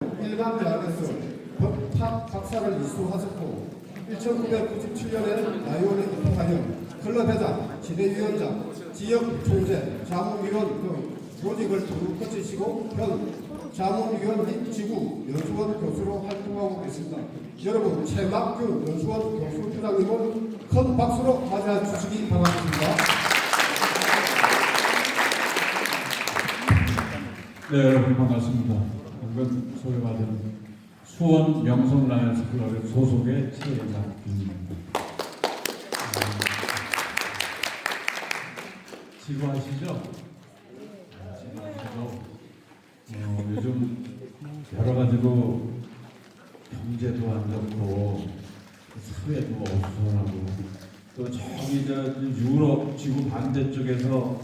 일반 대학에서 법학 박사를 이수하셨고 1997년에 라이온에 입학하여 클럽 회장, 지대위원장, 지역 총재, 자문위원 등 조직을 두루 거치시고 현 자문위원 및 지구 연수원 교수로 활동하고 계십니다. 여러분 최막균 연수원 교수 회장님을 큰 박수로 맞이해 주시기 바랍니다. 네, 여러분 반갑습니다. 방금 소개받은 수원 명성 라이언스 클럽의 소속의 최막균입니다. 지루하시죠? 요즘 여러 가지로 경제도 안 좋고 사회도 어수선하고 또 저기 유럽 지구 반대쪽에서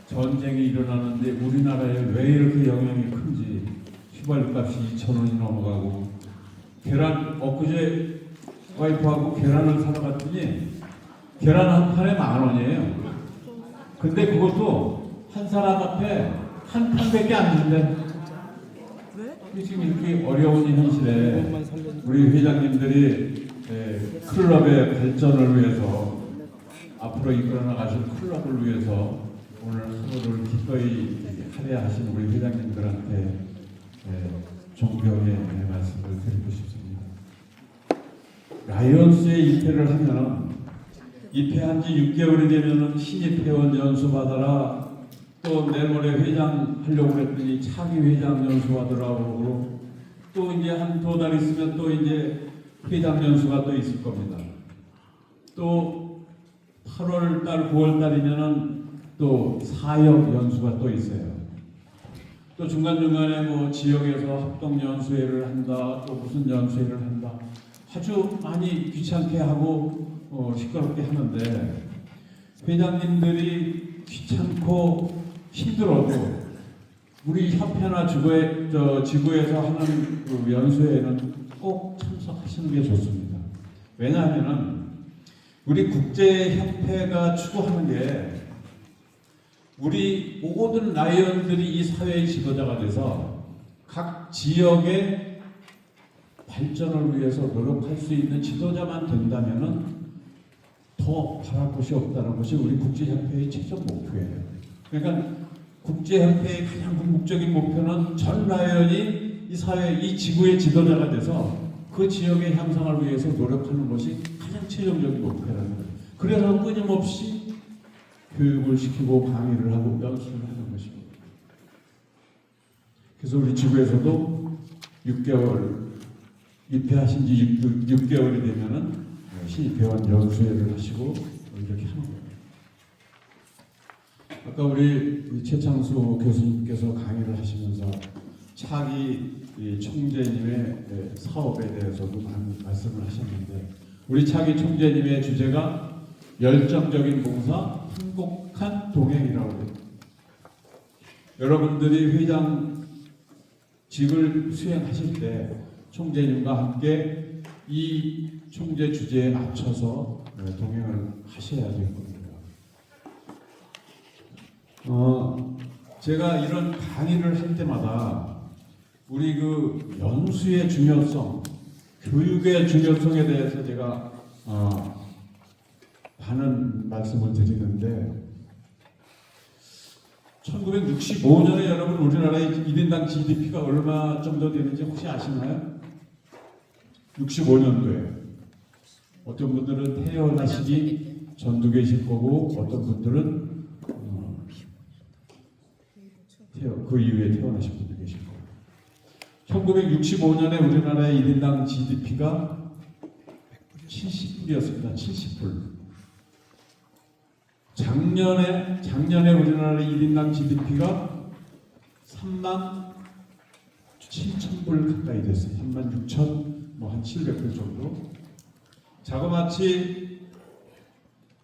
전쟁이 일어나는데 우리나라에 왜 이렇게 영향이 큰지 휘발유값이 2,000원이 넘어가고 계란 엊그제 와이프하고 계란을 사러 갔더니 계란 한 판에 10,000원이에요. 근데 그것도 한 사람 앞에 한 판밖에 안 준대. 지금 이렇게 어려운 현실에 우리 회장님들이 클럽의 발전을 위해서 앞으로 이끌어 나가실 클럽을 위해서 오늘 하루를 기꺼이 할애하신 우리 회장님들한테 존경의 말씀을 드리고 싶습니다. 라이온스에 입회를 하면 입회한 지 6개월이 되면 신입 회원 연수 받아라. 또 내일모레 회장 하려고 했더니 차기 회장 연수 받으라고 그러고 또 이제 한 두 달 있으면 또 이제 회장 연수가 또 있을 겁니다. 또 8월 달, 9월 달이면은 또 사역 연수가 또 있어요. 또 중간중간에 뭐 지역에서 합동 연수회를 한다, 또 무슨 연수회를 한다. 아주 많이 귀찮게 하고 시끄럽게 하는데 회장님들이 귀찮고 힘들어도 우리 협회나 지구에서 하는 그 연수회에는 꼭 참석하시는 게 좋습니다. 왜냐하면 우리 국제협회가 추구하는 게 우리 모든 라이언들이 이 사회의 지도자가 돼서 각 지역의 발전을 위해서 노력할 수 있는 지도자만 된다면은 더 바랄 것이 없다는 것이 우리 국제협회의 최종 목표예요. 그러니까 국제협회의 가장 궁극적인 목표는 전 라이언이 이 사회, 이 지구의 지도자가 돼서 그 지역의 향상을 위해서 노력하는 것이 가장 최종적인 목표라는 거예요. 그래서 끊임없이 교육을 시키고 강의를 하고 연수를 하는 것입니다. 그래서 우리 지구에서도 6개월 입회하신 지 6개월이 되면은 신입회원 연수회를 하시고 이렇게 하는 거예요. 아까 우리 최창수 교수님께서 강의를 하시면서 차기 총재님의 사업에 대해서도 많은 말씀을 하셨는데 우리 차기 총재님의 주제가 열정적인 봉사, 행복한 동행이라고 해요. 여러분들이 회장직을 수행하실 때 총재님과 함께 이 총재 주제에 맞춰서 동행을 하셔야 될 겁니다. 제가 이런 강의를 할 때마다 우리 그 연수의 중요성, 교육의 중요성에 대해서 제가 많은 말씀을 드리는데 1965년에 여러분 우리나라의 1인당 GDP가 얼마 정도 되는지 혹시 아시나요? 65년도에 어떤 분들은 태어나시기 전도 계실 거고 어떤 분들은 그 이후에 태어나신 분들 계실 거예요. 1965년에 우리나라의 1인당 GDP가 70불이었습니다. 70불. 작년에 우리나라의 1인당 GDP가 37,000불 가까이 됐어요. 36,000, 한 700불 정도. 자그마치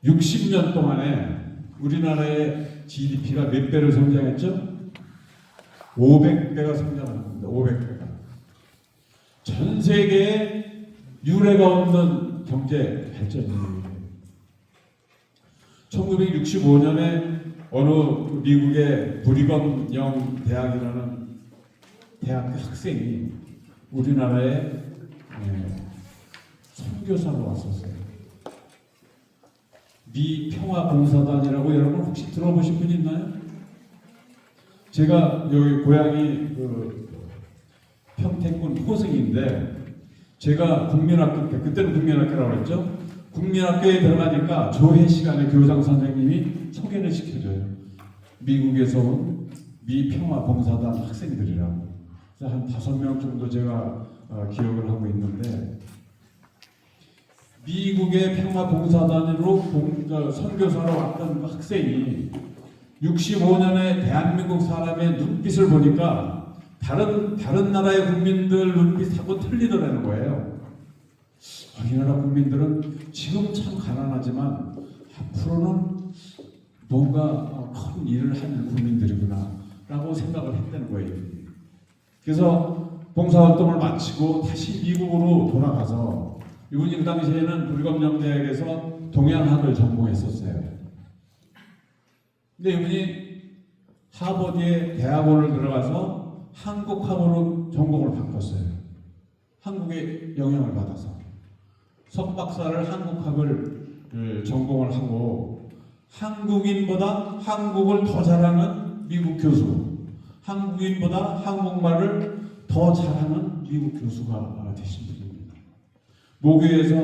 60년 동안에 우리나라의 GDP가 몇 배를 성장했죠? 500배가 성장한 겁니다. 500배가. 전 세계에 유례가 없는 경제 발전이에요. 1965년에 미국의 브리검 영 대학이라는 대학교 학생이 우리나라에 선교사로 왔었어요. 미 평화봉사단이라고 여러분 혹시 들어보신 분 있나요? 제가 여기 고향이 그 평택군 호승인데 제가 국민학교 때 그때는 국민학교라고 그랬죠. 국민학교에 들어가니까 조회 시간에 교장 선생님이 소개를 시켜줘요. 미국에서 온 미 평화봉사단 학생들이라고. 그래서 한 5명 정도 제가 기억을 하고 있는데 미국의 평화봉사단으로 선교사로 왔던 그 학생이 65년에 대한민국 사람의 눈빛을 보니까 다른 나라의 국민들 눈빛하고 틀리더라는 거예요. 이 나라 국민들은 지금 참 가난하지만 앞으로는 뭔가 큰 일을 할 국민들이구나 라고 생각을 했다는 거예요. 그래서 봉사활동을 마치고 다시 미국으로 돌아가서 이분이 그 당시에는 불검정대학에서 동양학을 전공했었어요. 근데 이분이 하버드의 대학원을 들어가서 한국학으로 전공을 바꿨어요. 한국의 영향을 받아서 석박사를 한국학을 전공을 하고 한국인보다 한국을 더 잘하는 미국 교수, 한국인보다 한국말을 더 잘하는 미국 교수가 되신 분입니다. 모교에서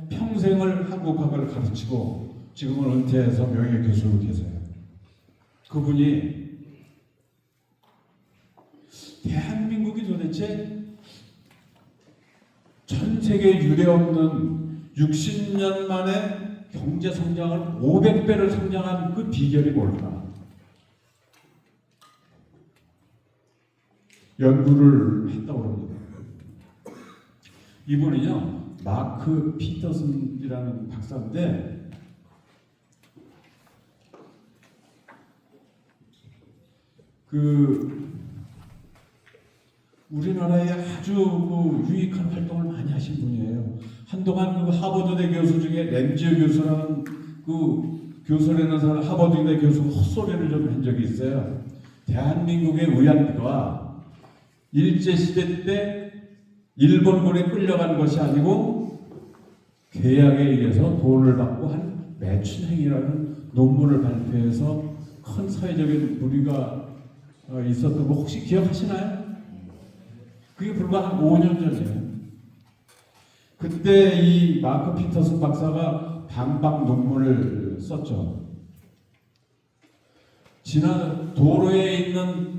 평생을 한국학을 가르치고 지금은 은퇴해서 명예교수로 계세요. 그분이 대한민국이 도대체 전 세계 유례 없는 60년 만에 경제 성장을 500배를 성장한 그 비결이 뭘까? 연구를 했다고 합니다. 이분은요, 마크 피터슨이라는 박사인데 우리나라에 아주 유익한 활동을 많이 하신 분이에요. 한동안 하버드대 교수 중에 램지 교수라는 교수라는 사람, 하버드대 교수 헛소리를 좀 한 적이 있어요. 대한민국의 의안부가 일제시대 때 일본군에 끌려간 것이 아니고 계약에 의해서 돈을 받고 한 매춘행이라는 논문을 발표해서 큰 사회적인 무리가 있었던 거 혹시 기억하시나요? 그게 불과 한 5년 전이에요. 그때 이 마크 피터슨 박사가 반박 논문을 썼죠. 도로에 있는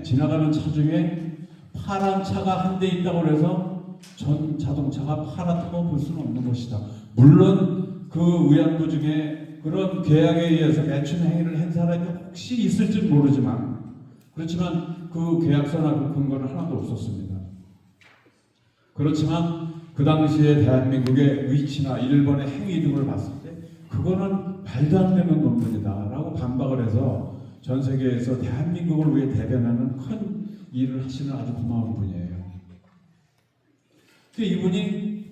지나가는 차 중에 파란 차가 한 대 있다고 해서 전 자동차가 파랗다고 볼 수는 없는 것이다. 물론 그 의안부 중에 그런 계약에 의해서 매춘 행위를 한 사람이 혹시 있을지 모르지만 그렇지만 그 계약서나 그 근거는 하나도 없었습니다. 그렇지만 그 당시에 대한민국의 위치나 일본의 행위 등을 봤을 때 그거는 말도 안 되는 논문이다 라고 반박을 해서 전 세계에서 대한민국을 위해 대변하는 큰 일을 하시는 아주 고마운 분이에요. 이분이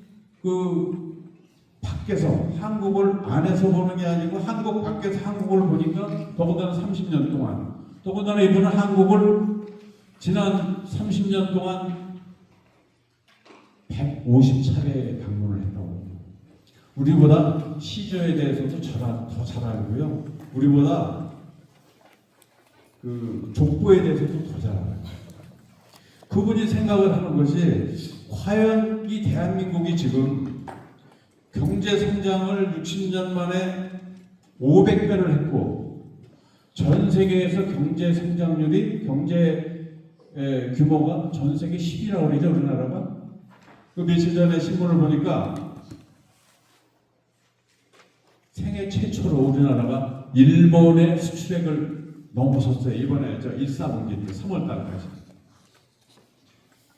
밖에서 한국을 안에서 보는 게 아니고 한국 밖에서 한국을 보니까 더군다나 30년 동안 더군다나 이분은 한국을 지난 30년 동안 150차례 방문을 했다고 합니다. 우리보다 시조에 대해서도 더 잘 알고요. 우리보다 족보에 대해서도 더 잘 알아요. 그분이 생각을 하는 것이 과연 이 대한민국이 지금 경제 성장을 60년 만에 500배를 했고 전 세계에서 경제 성장률이 경제 규모가 전 세계 10위라고 그러죠, 우리나라가. 며칠 전에 신문을 보니까 생애 최초로 우리나라가 일본의 수출액을 넘어섰어요. 이번에 1사분기 때 3월달까지.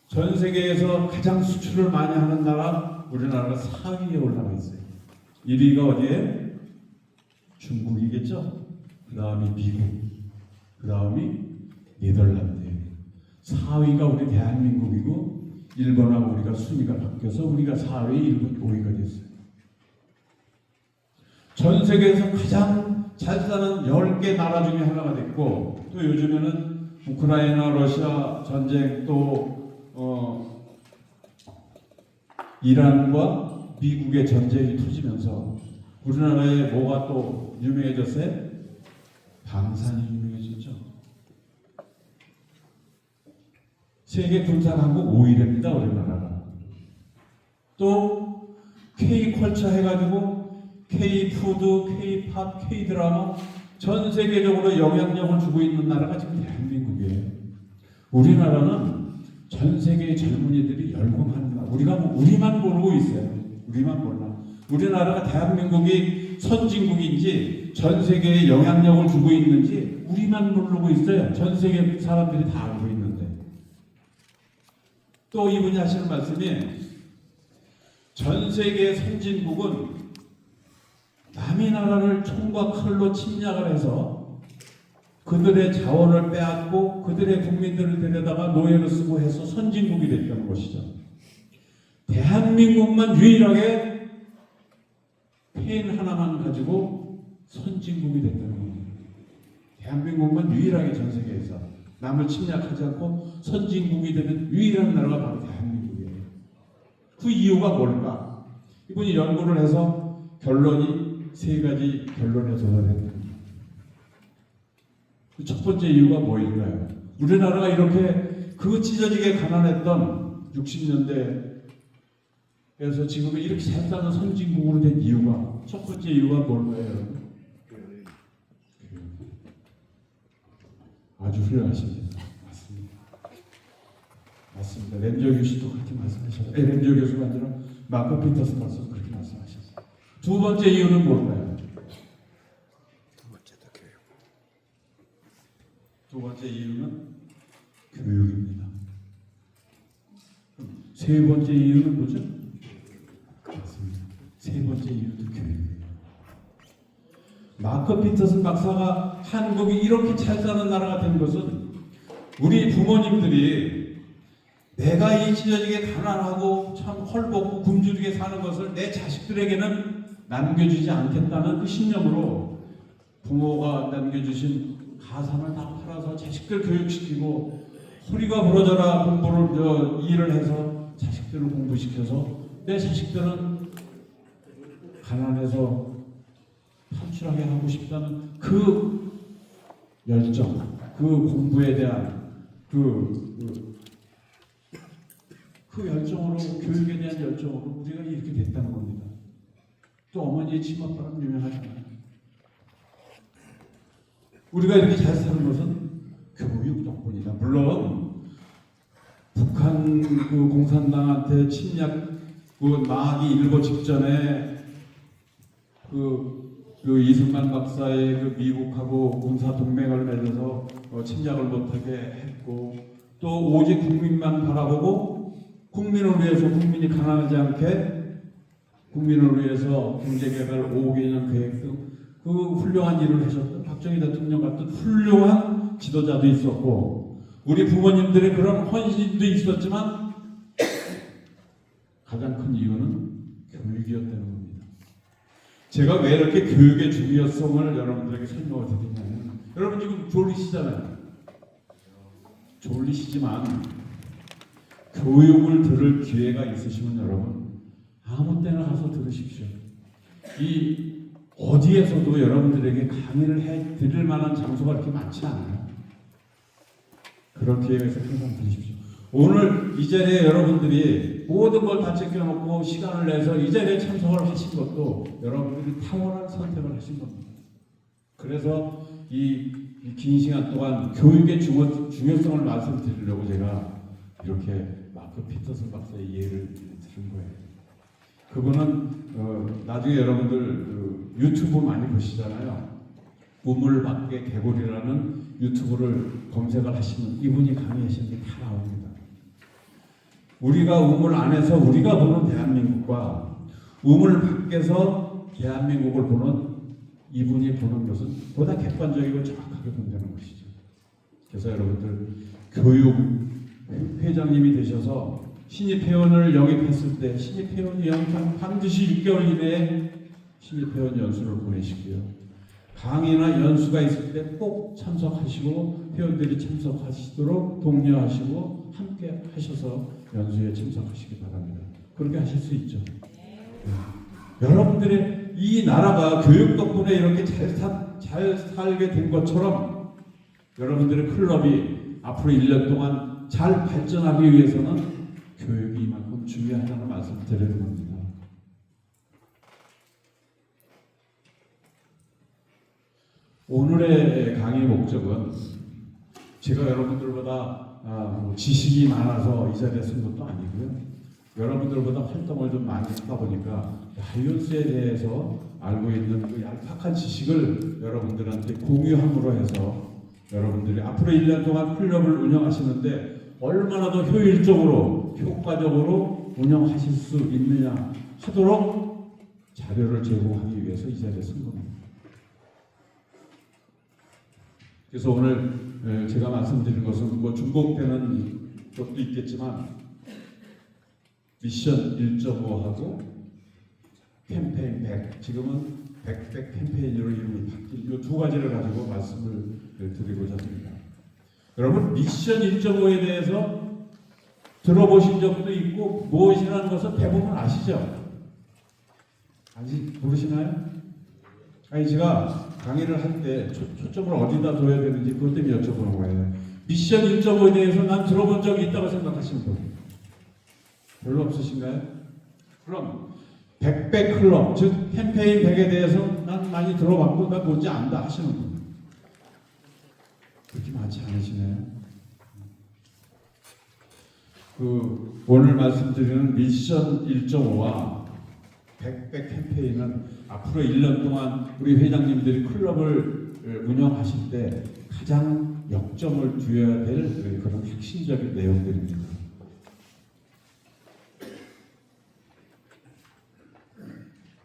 전 세계에서 가장 수출을 많이 하는 나라 우리나라가 4위에 올라가 있어요. 1위가 어디에? 중국이겠죠. 그 다음이 미국, 그 다음이 네덜란드예요. 4위가 우리 대한민국이고 일본하고 우리가 순위가 바뀌어서 우리가 4위, 일본 5위가 됐어요. 전 세계에서 가장 잘 사는 10개 나라 중에 하나가 됐고 또 요즘에는 우크라이나, 러시아 전쟁 또 이란과 미국의 전쟁이 터지면서 우리나라에 뭐가 또 유명해졌어요? 방산이 유명해졌죠. 세계 군사 강국 5위랍니다, 우리나라가. 또 K컬처 해가지고 K푸드, K팝, K드라마 전 세계적으로 영향력을 주고 있는 나라가 지금 대한민국이에요. 우리나라는 전 세계의 젊은이들이 열광하는 나라. 우리만 모르고 있어요. 우리만 몰라. 우리나라가 대한민국이 선진국인지 전 세계에 영향력을 주고 있는지 우리만 모르고 있어요. 전 세계 사람들이 다 알고 있는데. 또 이분이 하시는 말씀이 전 세계 선진국은 남의 나라를 총과 칼로 침략을 해서 그들의 자원을 빼앗고 그들의 국민들을 데려다가 노예로 쓰고 해서 선진국이 됐다는 것이죠. 대한민국만 유일하게 펜 하나만 가지고 선진국이 됐다는 겁니다. 대한민국만 유일하게 전 세계에서 남을 침략하지 않고 선진국이 되는 유일한 나라가 바로 대한민국이에요. 그 이유가 뭘까? 이분이 연구를 해서 결론이 세 가지 결론에 도달했습니다. 첫 번째 이유가 뭐일까요? 우리나라가 이렇게 그 찢어지게 가난했던 60년대에서 지금 이렇게 잘 사는 선진국으로 된 이유가 첫 번째 이유가 뭘까요, 여러분? 아주 훌륭하십니다. 맞습니다. 맞습니다. 램저 교수도 그렇게 말씀하셨어요. 램저 교수가 아니라 마크 피터스 박사도 그렇게 말씀하셨어요. 두 번째 이유는 뭘까요? 두 번째 이유는 교육입니다. 세 번째 이유는 뭐죠? 맞습니다. 세 번째 이유도 교육이에요. 마크 피터슨 박사가 한국이 이렇게 잘 사는 나라가 된 것은 우리 부모님들이 내가 이 찢어지게 가난하고 참 헐벗고 굶주리게 사는 것을 내 자식들에게는 남겨주지 않겠다는 그 신념으로 부모가 남겨주신 가산을 다 팔아서 자식들 교육시키고 허리가 부러져라 공부를 일을 해서 자식들을 공부시켜서 내 자식들은 가난해서 탈출하게 하고 싶다는 그 열정, 그 공부에 대한 그 열정으로, 교육에 대한 열정으로 우리가 이렇게 됐다는 겁니다. 또 어머니의 치맛바람 유명하잖아요. 우리가 이렇게 잘 사는 것은 교육 덕분이다. 물론 북한 그 공산당한테 침략 그 막이 일보 직전에 그 이승만 박사의 그 미국하고 군사 동맹을 맺어서 침략을 못하게 했고 또 오직 국민만 바라보고 국민을 위해서 국민이 가난하지 않게 국민을 위해서 경제개발 5개년 계획 등 그 훌륭한 일을 하셨던 박정희 대통령 같은 훌륭한 지도자도 있었고 우리 부모님들의 그런 헌신도 있었지만 가장 큰 이유는 교육이었다는 겁니다. 제가 왜 이렇게 교육의 중요성을 여러분들에게 설명을 드리냐면 여러분 지금 졸리시잖아요. 졸리시지만 교육을 들을 기회가 있으시면 여러분 아무 때나 가서 들으십시오. 이 어디에서도 여러분들에게 강의를 해 드릴 만한 장소가 그렇게 많지 않아요. 그런 기회가 있어서 항상 들으십시오. 오늘 이 자리에 여러분들이 모든 걸 다 챙겨놓고 시간을 내서 이 자리에 참석을 하신 것도 여러분들이 탁월한 선택을 하신 겁니다. 그래서 이 긴 시간 동안 교육의 중요성을 말씀드리려고 제가 이렇게 마크 피터슨 박사의 예를 들은 거예요. 그분은 나중에 여러분들 유튜브 많이 보시잖아요. 우물 밖의 개구리라는 유튜브를 검색을 하시면 이분이 강의하시는 게 다 나옵니다. 우리가 우물 안에서 우리가 보는 대한민국과 우물 밖에서 대한민국을 보는 이분이 보는 것은 보다 객관적이고 정확하게 본다는 것이죠. 그래서 여러분들 교육 회장님이 되셔서 신입회원을 영입했을 때 신입회원 영입 반드시 6개월 이내에 신입회원 연수를 보내시고요. 강의나 연수가 있을 때 꼭 참석하시고 회원들이 참석하시도록 독려하시고 함께 하셔서 연수에 참석하시기 바랍니다. 그렇게 하실 수 있죠. 여러분들의 이 나라가 교육 덕분에 이렇게 잘 살게 된 것처럼 여러분들의 클럽이 앞으로 1년 동안 잘 발전하기 위해서는 교육이 이만큼 중요하다는 말씀을 드리는 겁니다. 오늘의 강의 목적은 제가 여러분들보다 지식이 많아서 이 자리에 쓴 것도 아니고요. 여러분들보다 활동을 좀 많이 하다 보니까 라이온스에 대해서 알고 있는 그 얄팍한 지식을 여러분들한테 공유함으로 해서 여러분들이 앞으로 1년 동안 클럽을 운영하시는데 얼마나 더 효율적으로 효과적으로 운영하실 수 있느냐 하도록 자료를 제공하기 위해서 이 자리에 쓴 겁니다. 그래서 오늘 제가 말씀드린 것은 뭐 중복되는 것도 있겠지만 미션 1.5하고 캠페인 100, 지금은 100 캠페인으로 이름이 바뀐 이 두 가지를 가지고 말씀을 드리고자 합니다. 여러분 미션 1.5에 대해서 들어보신 적도 있고 무엇이라는 것은 대부분 아시죠? 아직 모르시나요? 아니 제가 강의를 할 때 초점을 어디다 둬야 되는지 그것 때문에 여쭤보는 거예요. 미션 1.5에 대해서 난 들어본 적이 있다고 생각하시는 분 별로 없으신가요? 그럼 100배 클럽, 즉 캠페인 100에 대해서 난 많이 들어봤고 난 뭔지 안다 하시는 분 그렇게 많지 않으시네요. 오늘 말씀드리는 미션 1.5와 100배 캠페인은 앞으로 1년 동안 우리 회장님들이 클럽을 운영하실 때 가장 역점을 두어야 될 그런 핵심적인 내용들입니다.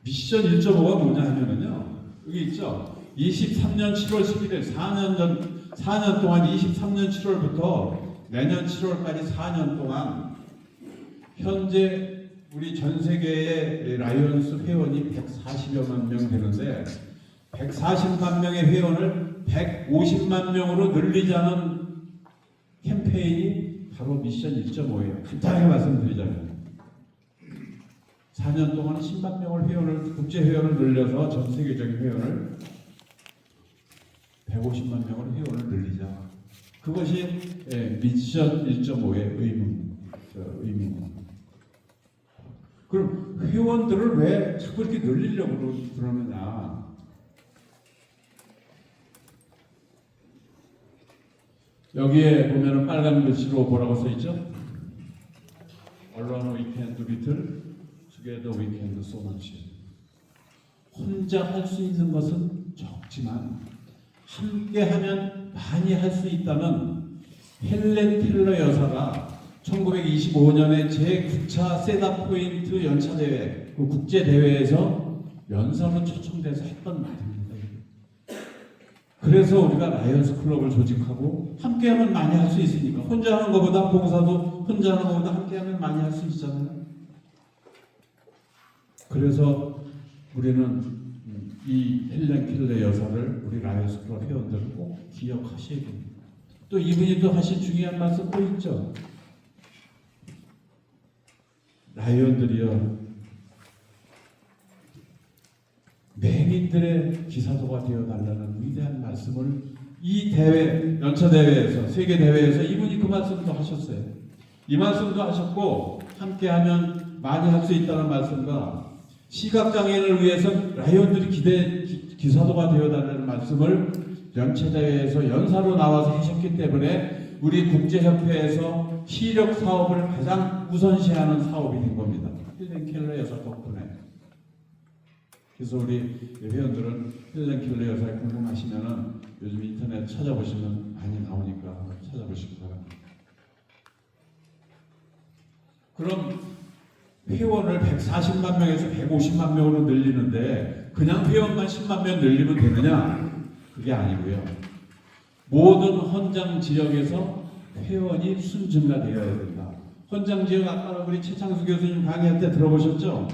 미션 1.5가 뭐냐 하면은요, 여기 있죠. 23년 7월 11일 4년 동안 23년 7월부터 내년 7월까지 4년 동안 현재 우리 전 세계의 라이온스 회원이 140여만 명 되는데 140만 명의 회원을 150만 명으로 늘리자는 캠페인이 바로 미션 1.5예요. 간단하게 말씀드리자면 4년 동안 10만 명을 국제 회원을 늘려서 전 세계적인 회원을 150만 명을 회원을 늘리자. 그것이 미션 1.5의 의미입니다. 그럼 회원들을 왜 자꾸 이렇게 늘리려고 그러느냐? 여기에 보면은 빨간 글씨로 뭐라고 써 있죠? Alone we can do little, together we can do so much. 혼자 할 수 있는 것은 적지만 함께 하면 많이 할 수 있다는 헬렌 켈러 여사가 1925년에 제9차 세다포인트 연차대회, 그 국제대회에서 연사로 초청돼서 했던 말입니다. 그래서 우리가 라이언스 클럽을 조직하고 함께하면 많이 할 수 있으니까 혼자 하는 것보다 봉사도 혼자 하는 것보다 함께하면 많이 할 수 있잖아요. 그래서 우리는 이 헬렌 켈러 여사를 우리 라이언스 클럽 회원들은 꼭 기억하셔야 됩니다. 또 이분이 또 하신 중요한 말씀 또 있죠. 라이온들이여 맹인들의 기사도가 되어달라는 위대한 말씀을 이 대회, 연차대회에서 세계대회에서 이분이 그 말씀도 하셨어요. 이 말씀도 하셨고 함께하면 많이 할 수 있다는 말씀과 시각장애인을 위해서 라이온들이 기사도가 되어달라는 말씀을 연체대회에서 연사로 나와서 하셨기 때문에 우리 국제협회에서 시력 사업을 가장 우선시하는 사업이 된 겁니다. 헬렌 켈러 여사 덕분에. 그래서 우리 회원들은 헬렌 켈러 여사 궁금하시면은 요즘 인터넷 찾아보시면 많이 나오니까 찾아보시기 바랍니다. 그럼 회원을 140만 명에서 150만 명으로 늘리는데 그냥 회원만 10만 명 늘리면 되느냐? 그게 아니고요. 모든 헌장 지역에서 회원이 순증가되어야 된다. 헌장 지역 아까 우리 최창수 교수님 강의할 때 들어보셨죠?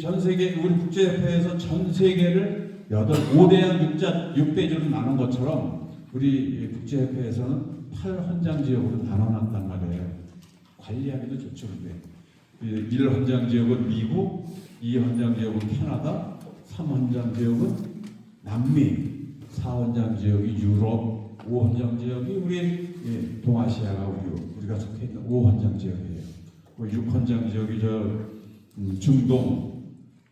전 세계 우리 국제협회에서 전 세계를 5대양 6대주로 나눈 것처럼 우리 국제협회에서는 8헌장 지역으로 나눠놨단 말이에요. 관리하기도 좋죠. 근데 1헌장 지역은 미국, 2헌장 지역은 캐나다, 3헌장 지역은 남미, 4헌장 지역이 유럽, 5헌장 지역이 우리 동아시아가 우리가 속해 있는 5헌장 지역이에요. 6헌장 지역이 중동,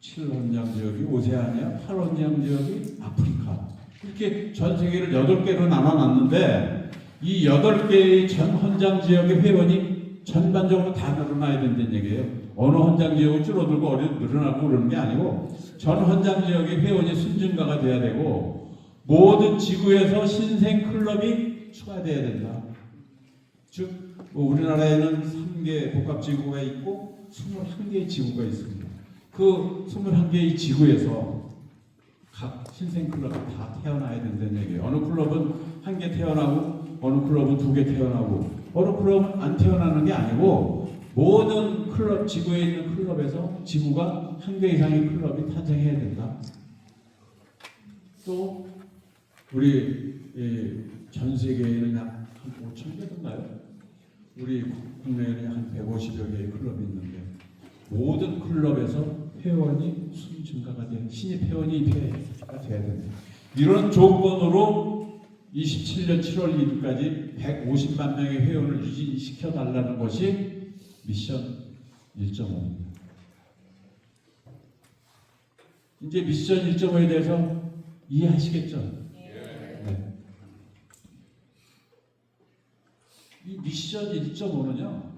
7헌장 지역이 오세아니아, 8헌장 지역이 아프리카. 이렇게 전 세계를 8개로 나눠놨는데 이 8개의 전 헌장 지역의 회원이 전반적으로 다 늘어나야 된다는 얘기예요. 어느 헌장 지역은 줄어들고 늘어나고 그러는 게 아니고 전 헌장 지역의 회원이 순증가가 돼야 되고 모든 지구에서 신생 클럽이 추가돼야 된다. 즉 우리나라에는 3개 복합지구가 있고 21개의 지구가 있습니다. 그 21개의 지구에서 각 신생 클럽이 다 태어나야 된다는 얘기예요. 어느 클럽은 1개 태어나고 어느 클럽은 2개 태어나고 어느 클럽은 안 태어나는 게 아니고 모든 클럽, 지구에 있는 클럽에서 지구가 1개 이상의 클럽이 탄생해야 된다. 또 우리 전 세계에는 약 한 5천 개인가요? 우리 국내에는 약 한 150여 개의 클럽이 있는데 모든 클럽에서 회원이 순증가가 된 신입 회원이 입회가 돼야 됩니다. 이런 조건으로 27년 7월 1일까지 150만 명의 회원을 유지시켜 달라는 것이 미션 1.5입니다. 이제 미션 1.5에 대해서 이해하시겠죠? 네. 이 미션 1.5는요.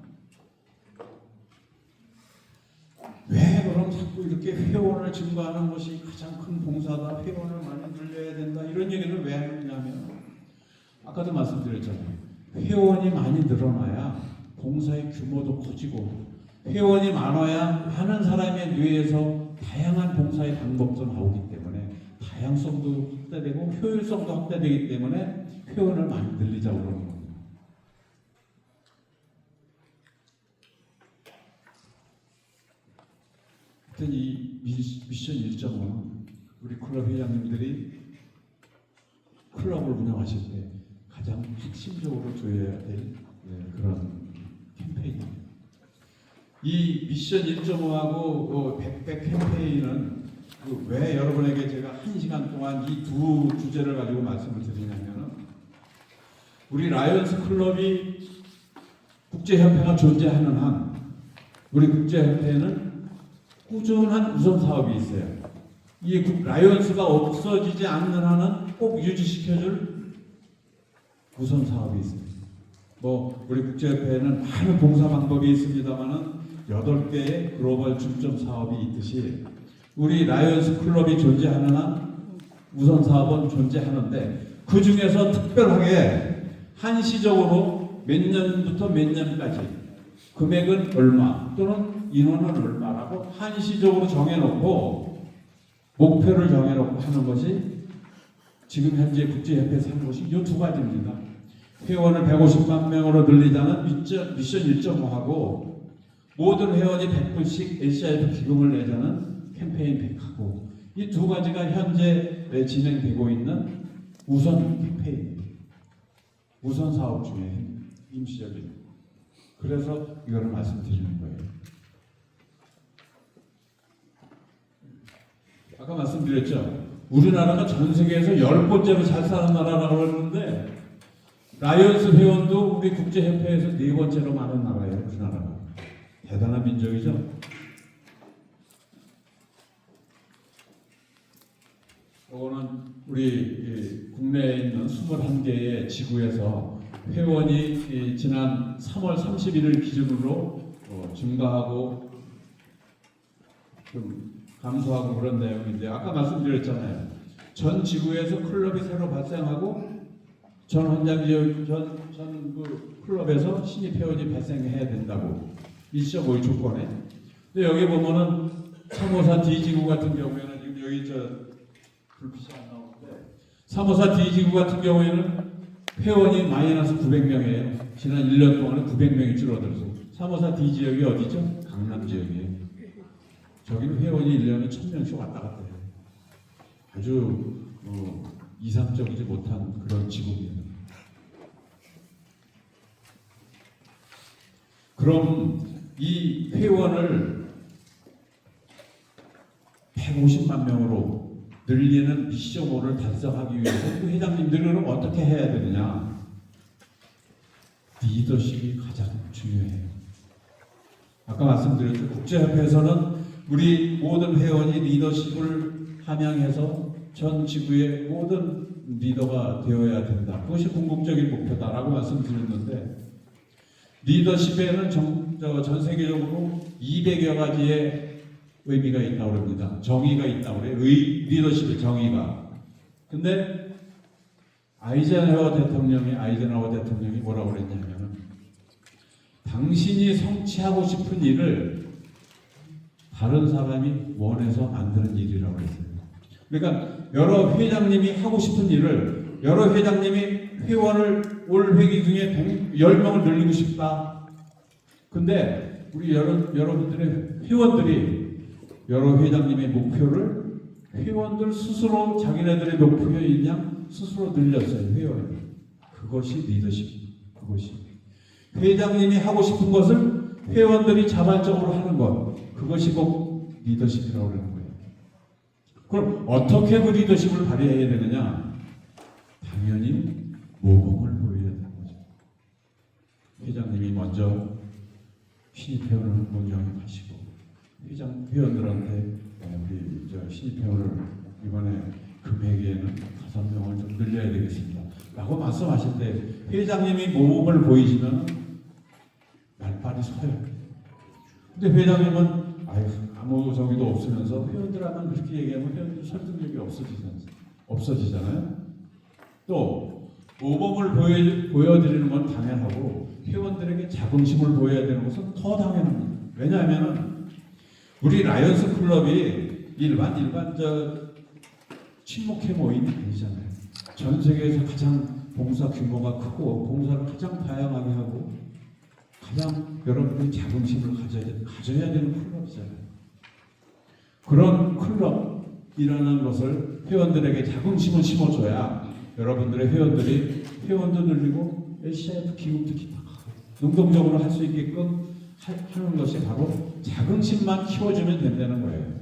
왜 그럼 자꾸 이렇게 회원을 증가하는 것이 가장 큰 봉사다, 회원을 많이 늘려야 된다 이런 얘기를 왜 하느냐면 아까도 말씀드렸잖아요. 회원이 많이 늘어나야 봉사의 규모도 커지고 회원이 많아야 하는 사람의 뇌에서 다양한 봉사의 방법도 나오기 때문에 다양성도 확대되고 효율성도 확대되기 때문에 회원을 많이 늘리자고 그러는 겁니다. 이 미션 1.5는 우리 클럽 회장님들이 클럽을 운영하실 때 가장 핵심적으로 줘야 될 그런 캠페인입니다. 이 미션 1.5하고 백백 캠페인은 왜 여러분에게 제가 1시간 동안 이 두 주제를 가지고 말씀을 드리냐면 우리 라이언스 클럽이 국제협회가 존재하는 한 우리 국제협회는 꾸준한 우선 사업이 있어요. 이 라이언스가 없어지지 않는 한은 꼭 유지시켜줄 우선 사업이 있습니다. 우리 국제협회에는 많은 봉사 방법이 있습니다만은 8개의 글로벌 중점 사업이 있듯이 우리 라이언스 클럽이 존재하는 한 우선 사업은 존재하는데 그 중에서 특별하게 한시적으로 몇 년부터 몇 년까지 금액은 얼마 또는 인원은 얼마라고 한시적으로 정해놓고 목표를 정해놓고 하는 것이 지금 현재 국제협회에서 하는 것이 이 2가지입니다. 회원을 150만 명으로 늘리자는 미션 1.5하고 모든 회원이 100불씩 LCIF 기금을 내자는 캠페인 100하고 이 2가지가 현재 진행되고 있는 우선 캠페인입니다. 우선 사업 중에 임시적인. 그래서 이거를 말씀드리는 거예요. 아까 말씀드렸죠. 우리나라가 전 세계에서 10번째로 잘 사는 나라라고 그러는데 라이언스 회원도 우리 국제협회에서 4번째로 많은 나라예요. 우리나라가. 대단한 민족이죠. 이거는 우리 국내에 있는 21개의 지구에서 회원이 지난 3월 31일 기준으로 증가하고 좀 감소하고 그런 내용인데 아까 말씀드렸잖아요. 전 지구에서 클럽이 새로 발생하고 전 헌장 지역 그 클럽에서 신입 회원이 발생해야 된다고 1.5의 조건에. 근데 여기 보면은 354 D지구 같은 경우에는 지금 여기 불빛이 안 나오는데 354 D지구 같은 경우에는 회원이 마이너스 900명이에요. 지난 1년 동안에 900명이 줄어들어서 354 D지역이 어디죠? 강남 지역이에요. 저기는 회원이 1년에 1000명씩 왔다 갔다 해요. 아주 이상적이지 못한 그런 지구입니다. 그럼 이 회원을 150만 명으로 늘리는 미션 5를 달성하기 위해서 그 회장님들은 어떻게 해야 되느냐? 리더십이 가장 중요해요. 아까 말씀드렸죠. 국제협회에서는 우리 모든 회원이 리더십을 함양해서 전 지구의 모든 리더가 되어야 된다. 그것이 궁극적인 목표다라고 말씀드렸는데, 리더십에는 전 세계적으로 200여 가지의 의미가 있다고 합니다. 정의가 있다고 그래요. 리더십의 정의가. 근데 아이젠하워 대통령이 뭐라고 그랬냐면, 당신이 성취하고 싶은 일을 다른 사람이 원해서 만드는 일이라고 했어요. 그러니까 여러 회장님이 하고 싶은 일을, 여러 회장님이 회원을 올 회기 중에 10명을 늘리고 싶다. 근데 우리 여러분들의 회원들이 여러 회장님의 목표를 회원들 스스로 자기네들의 목표인 양 스스로 늘렸어요. 회원이. 그것이 리더십. 그것이 회장님이 하고 싶은 것을 회원들이 자발적으로 하는 것. 그것이 곧 리더십이라고 하는 거예요. 그럼 어떻게 그 리더십을 발휘해야 되느냐? 당연히 모범을 보여야 되는 거죠. 회장님이 먼저 신입 회원을 한번 영입하시고, 회원들한테 우리 신입 회원을 이번에 금회계에는 5명을 좀 늘려야 되겠습니다 라고 말씀하실 때, 회장님이 모범을 보이시면 말빨이 서요. 근데 회장님은 아무 저기도 없으면서 회원들하면 그렇게 얘기하면 회원들 설득력이 없어지잖아요. 또 모범을 보여드리는 건 당연하고, 회원들에게 자긍심을 보여야 되는 것은 더 당연합니다. 왜냐하면 우리 라이언스 클럽이 일반 친목회 모임이 아니잖아요. 전 세계에서 가장 봉사 규모가 크고 봉사를 가장 다양하게 하고 가장 여러분들이 자긍심을 가져야 되는 클럽이잖아요. 그런 클럽이라는 것을 회원들에게 자긍심을 심어줘야 여러분들의 회원도 늘리고 LCIF 기금도 능동적으로 할 수 있게끔 하는 것이 바로 자긍심만 키워주면 된다는 거예요.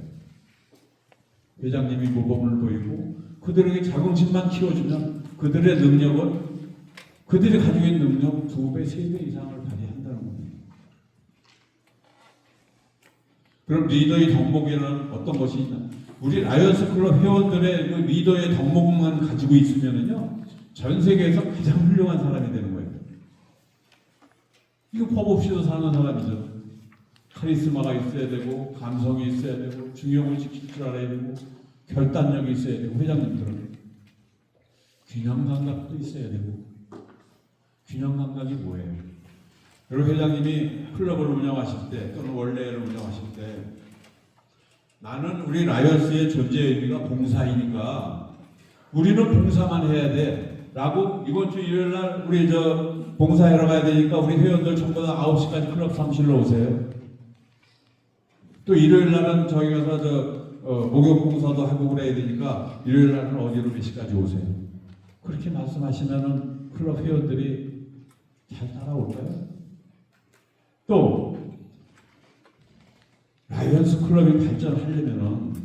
회장님이 모범을 보이고 그들에게 자긍심만 키워주면 그들의 능력은, 그들이 가지고 있는 능력 2배, 3배 이상을 발휘한다는 겁니다. 그럼 리더의 덕목에는 어떤 것이 있나? 우리 라이언스 클럽 회원들의 그 리더의 덕목만 가지고 있으면은요, 전 세계에서 가장 훌륭한 사람이 되는 거예요. 이거 법 없이도 사는 사람이죠. 카리스마가 있어야 되고, 감성이 있어야 되고, 중용을 지킬 줄 알아야 되고, 결단력이 있어야 되고, 회장님들은 균형 감각도 있어야 되고. 균형 감각이 뭐예요? 여러분, 회장님이 클럽을 운영하실 때 또는 원래를 운영하실 때, 나는 우리 라이언스의 존재 의미가 봉사이니까 우리는 봉사만 해야 돼 라고, 이번 주 일요일 날 우리 봉사하러 가야 되니까 우리 회원들 전부 다 9시까지 클럽 사무실로 오세요. 또 일요일 날은 저희 가서 목욕 봉사도 하고 그래야 되니까 일요일 날은 어디로 몇 시까지 오세요. 그렇게 말씀하시면은 클럽 회원들이 잘 따라올까요? 또 라이언스 클럽이 발전하려면은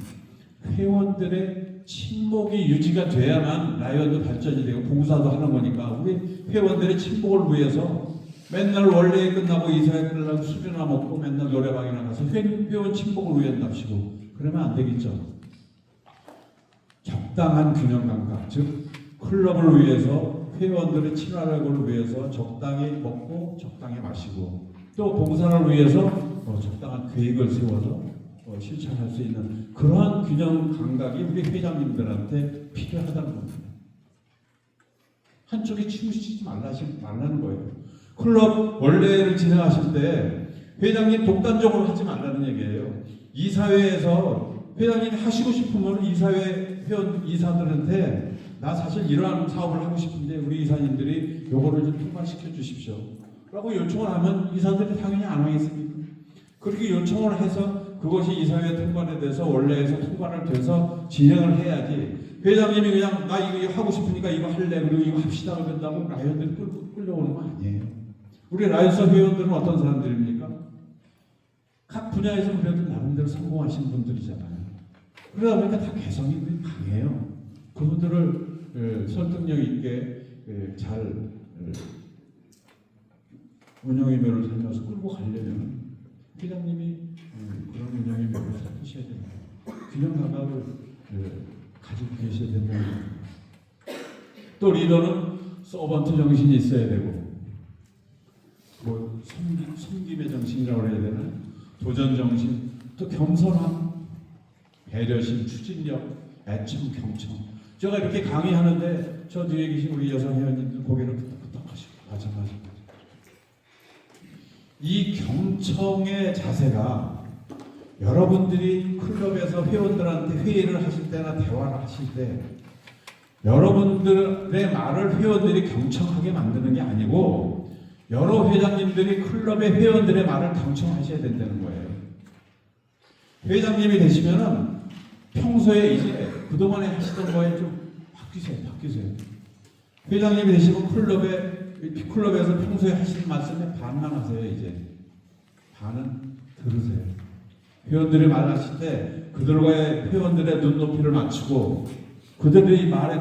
회원들의 친목이 유지가 돼야만 라이언도 발전이 되고 봉사도 하는 거니까, 우리 회원들의 친목을 위해서 맨날 원래 끝나고 이사회 끝나고 술이나 먹고 맨날 노래방이나 가서 회원 친목을 위한답시고 그러면 안 되겠죠. 적당한 균형 감각, 즉 클럽을 위해서, 회원들의 친화력을 위해서 적당히 먹고 적당히 마시고, 또 봉사를 위해서 적당한 계획을 세워서 실천할 수 있는 그러한 균형 감각이 우리 회장님들한테 필요하다는 겁니다. 한쪽에 치우치지 말라는 거예요. 클럽 원래를 진행하실 때 회장님 독단적으로 하지 말라는 얘기예요. 이사회에서 회장님이 하시고 싶으면 이사회 회원 이사들한테, 나 사실 이러한 사업을 하고 싶은데 우리 이사님들이 요거를 좀 통과시켜 주십시오 라고 요청을 하면 이사들이 당연히 안 하겠습니까? 그렇게 요청을 해서 그것이 이사회 통과에 돼서 원래에서 통과를 돼서 진행을 해야지, 회장님이 그냥 나 이거 하고 싶으니까 이거 할래 그리고 이거 합시다 그런다고 라이언들이 끌려오는 거 아니에요. 우리 라이언스 회원들은 어떤 사람들입니까? 각 분야에서 그래도 나름대로 성공하신 분들이잖아요. 그러다 보니까 다 개성이 강해요. 그분들을 설득력 있게 잘 운영의 묘를 살면서 끌고 가려면 회장님이 그런 운영의 묘를 살피셔야 됩니다. 균형 감각을 가지고 계셔야 된다. 또 리더는 서번트 정신이 있어야 되고, 뭐 섬김의 정신이라고 해야 되나? 도전 정신, 또 겸손함, 배려심, 추진력, 애청, 경청. 제가 이렇게 강의하는데 저 뒤에 계신 우리 여성 회원님들 고개를 끄덕끄덕 하시고 맞아. 이 경청의 자세가 여러분들이 클럽에서 회원들한테 회의를 하실 때나 대화를 하실 때 여러분들의 말을 회원들이 경청하게 만드는 게 아니고 여러 회장님들이 클럽의 회원들의 말을 경청하셔야 된다는 거예요. 회장님이 되시면은 평소에 이제 그동안에 하시던 거에 좀 바뀌세요. 회장님이 되시면 클럽에서 평소에 하시는 말씀에 반만 하세요. 이제 반은 들으세요. 회원들이 말하실 때 그들과의 회원들의 눈높이를 맞추고 그들의 말에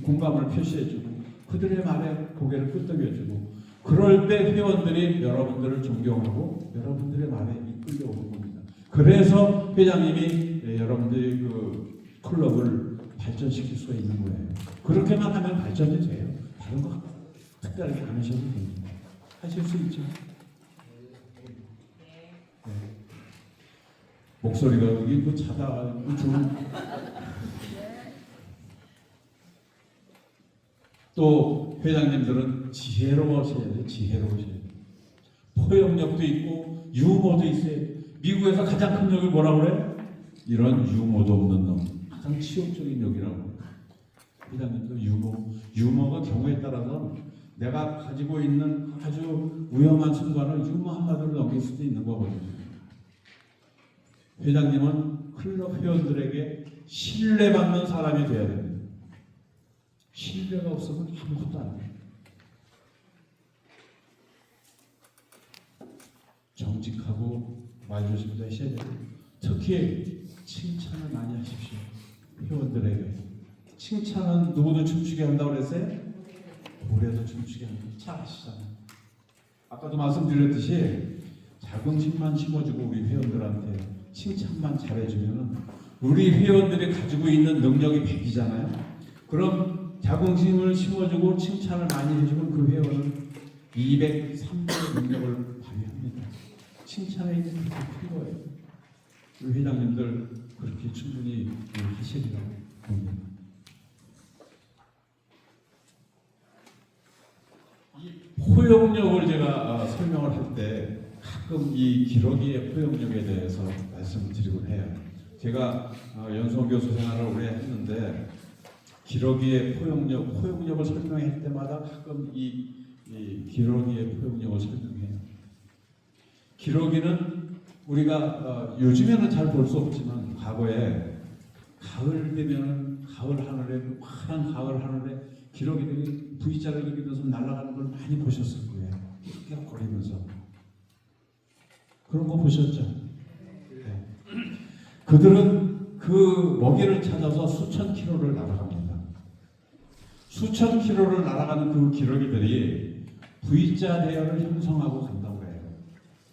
공감을 표시해주고 그들의 말에 고개를 끄덕여주고 그럴 때 회원들이 여러분들을 존경하고 여러분들의 말에 이끌려오는 겁니다. 그래서 회장님이 여러분들의 그 클럽을 발전시킬 수가 있는 거예요. 그렇게만 하면 발전이 돼요. 다른 거 특별하게 안 하셔도 됩니다. 하실 수 있죠. 네. 목소리가 여기 뭐 자다 좋은. 또 회장님들은 지혜로우셔야 돼요. 지혜로우셔야 돼요. 포용력도 있고 유머도 있어요. 미국에서 가장 큰 욕이 뭐라고 그래? 이런 유머도 없는 놈. 가장 치욕적인 욕이라고. 회장님도 유머가 경우에 따라서 내가 가지고 있는 아주 위험한 순간을 유머 한마디로 넘길 수도 있는 거거든요. 회장님은 클럽 회원들에게 신뢰받는 사람이 돼야 됩니다. 신뢰가 없으면 아무것도 안 돼요. 정직하고 말조심도 하셔야 돼요. 특히 칭찬을 많이 하십시오. 회원들에게. 칭찬은 누구도 춤추게 한다고 그랬어요? 노래도 춤추게 합니다. 잘 아시잖아요. 아까도 말씀드렸듯이 자긍심만 심어주고 우리 회원들한테 칭찬만 잘해주면 우리 회원들이 가지고 있는 능력이 100이잖아요. 그럼 자긍심을 심어주고 칭찬을 많이 해주면 그 회원은 200, 300의 능력을 발휘합니다. 칭찬에 있는 그렇게 큰 거예요. 우리 회장님들 그렇게 충분히 하시리라고 봅니다. 이 포용력을 제가 설명을 할 때 가끔 이 기러기의 포용력에 대해서 말씀을 드리곤 해요. 제가 연수원 교수 생활을 오래 했는데 기러기의 포용력을 설명할 때마다 가끔 이 기러기의 포용력을 설명해요. 기러기는 우리가 요즘에는 잘 볼 수 없지만 과거에 가을 되면 가을 하늘에 환한 가을 하늘에 기러기들이 V자를 그리면서 날아가는 걸 많이 보셨을 거예요. 이렇게 거리면서 그런 거 보셨죠? 네. 그들은 그 먹이를 찾아서 수천 킬로를 날아갑니다. 수천 킬로를 날아가는 그 기러기들이 V자 대열을 형성하고 간다고 해요.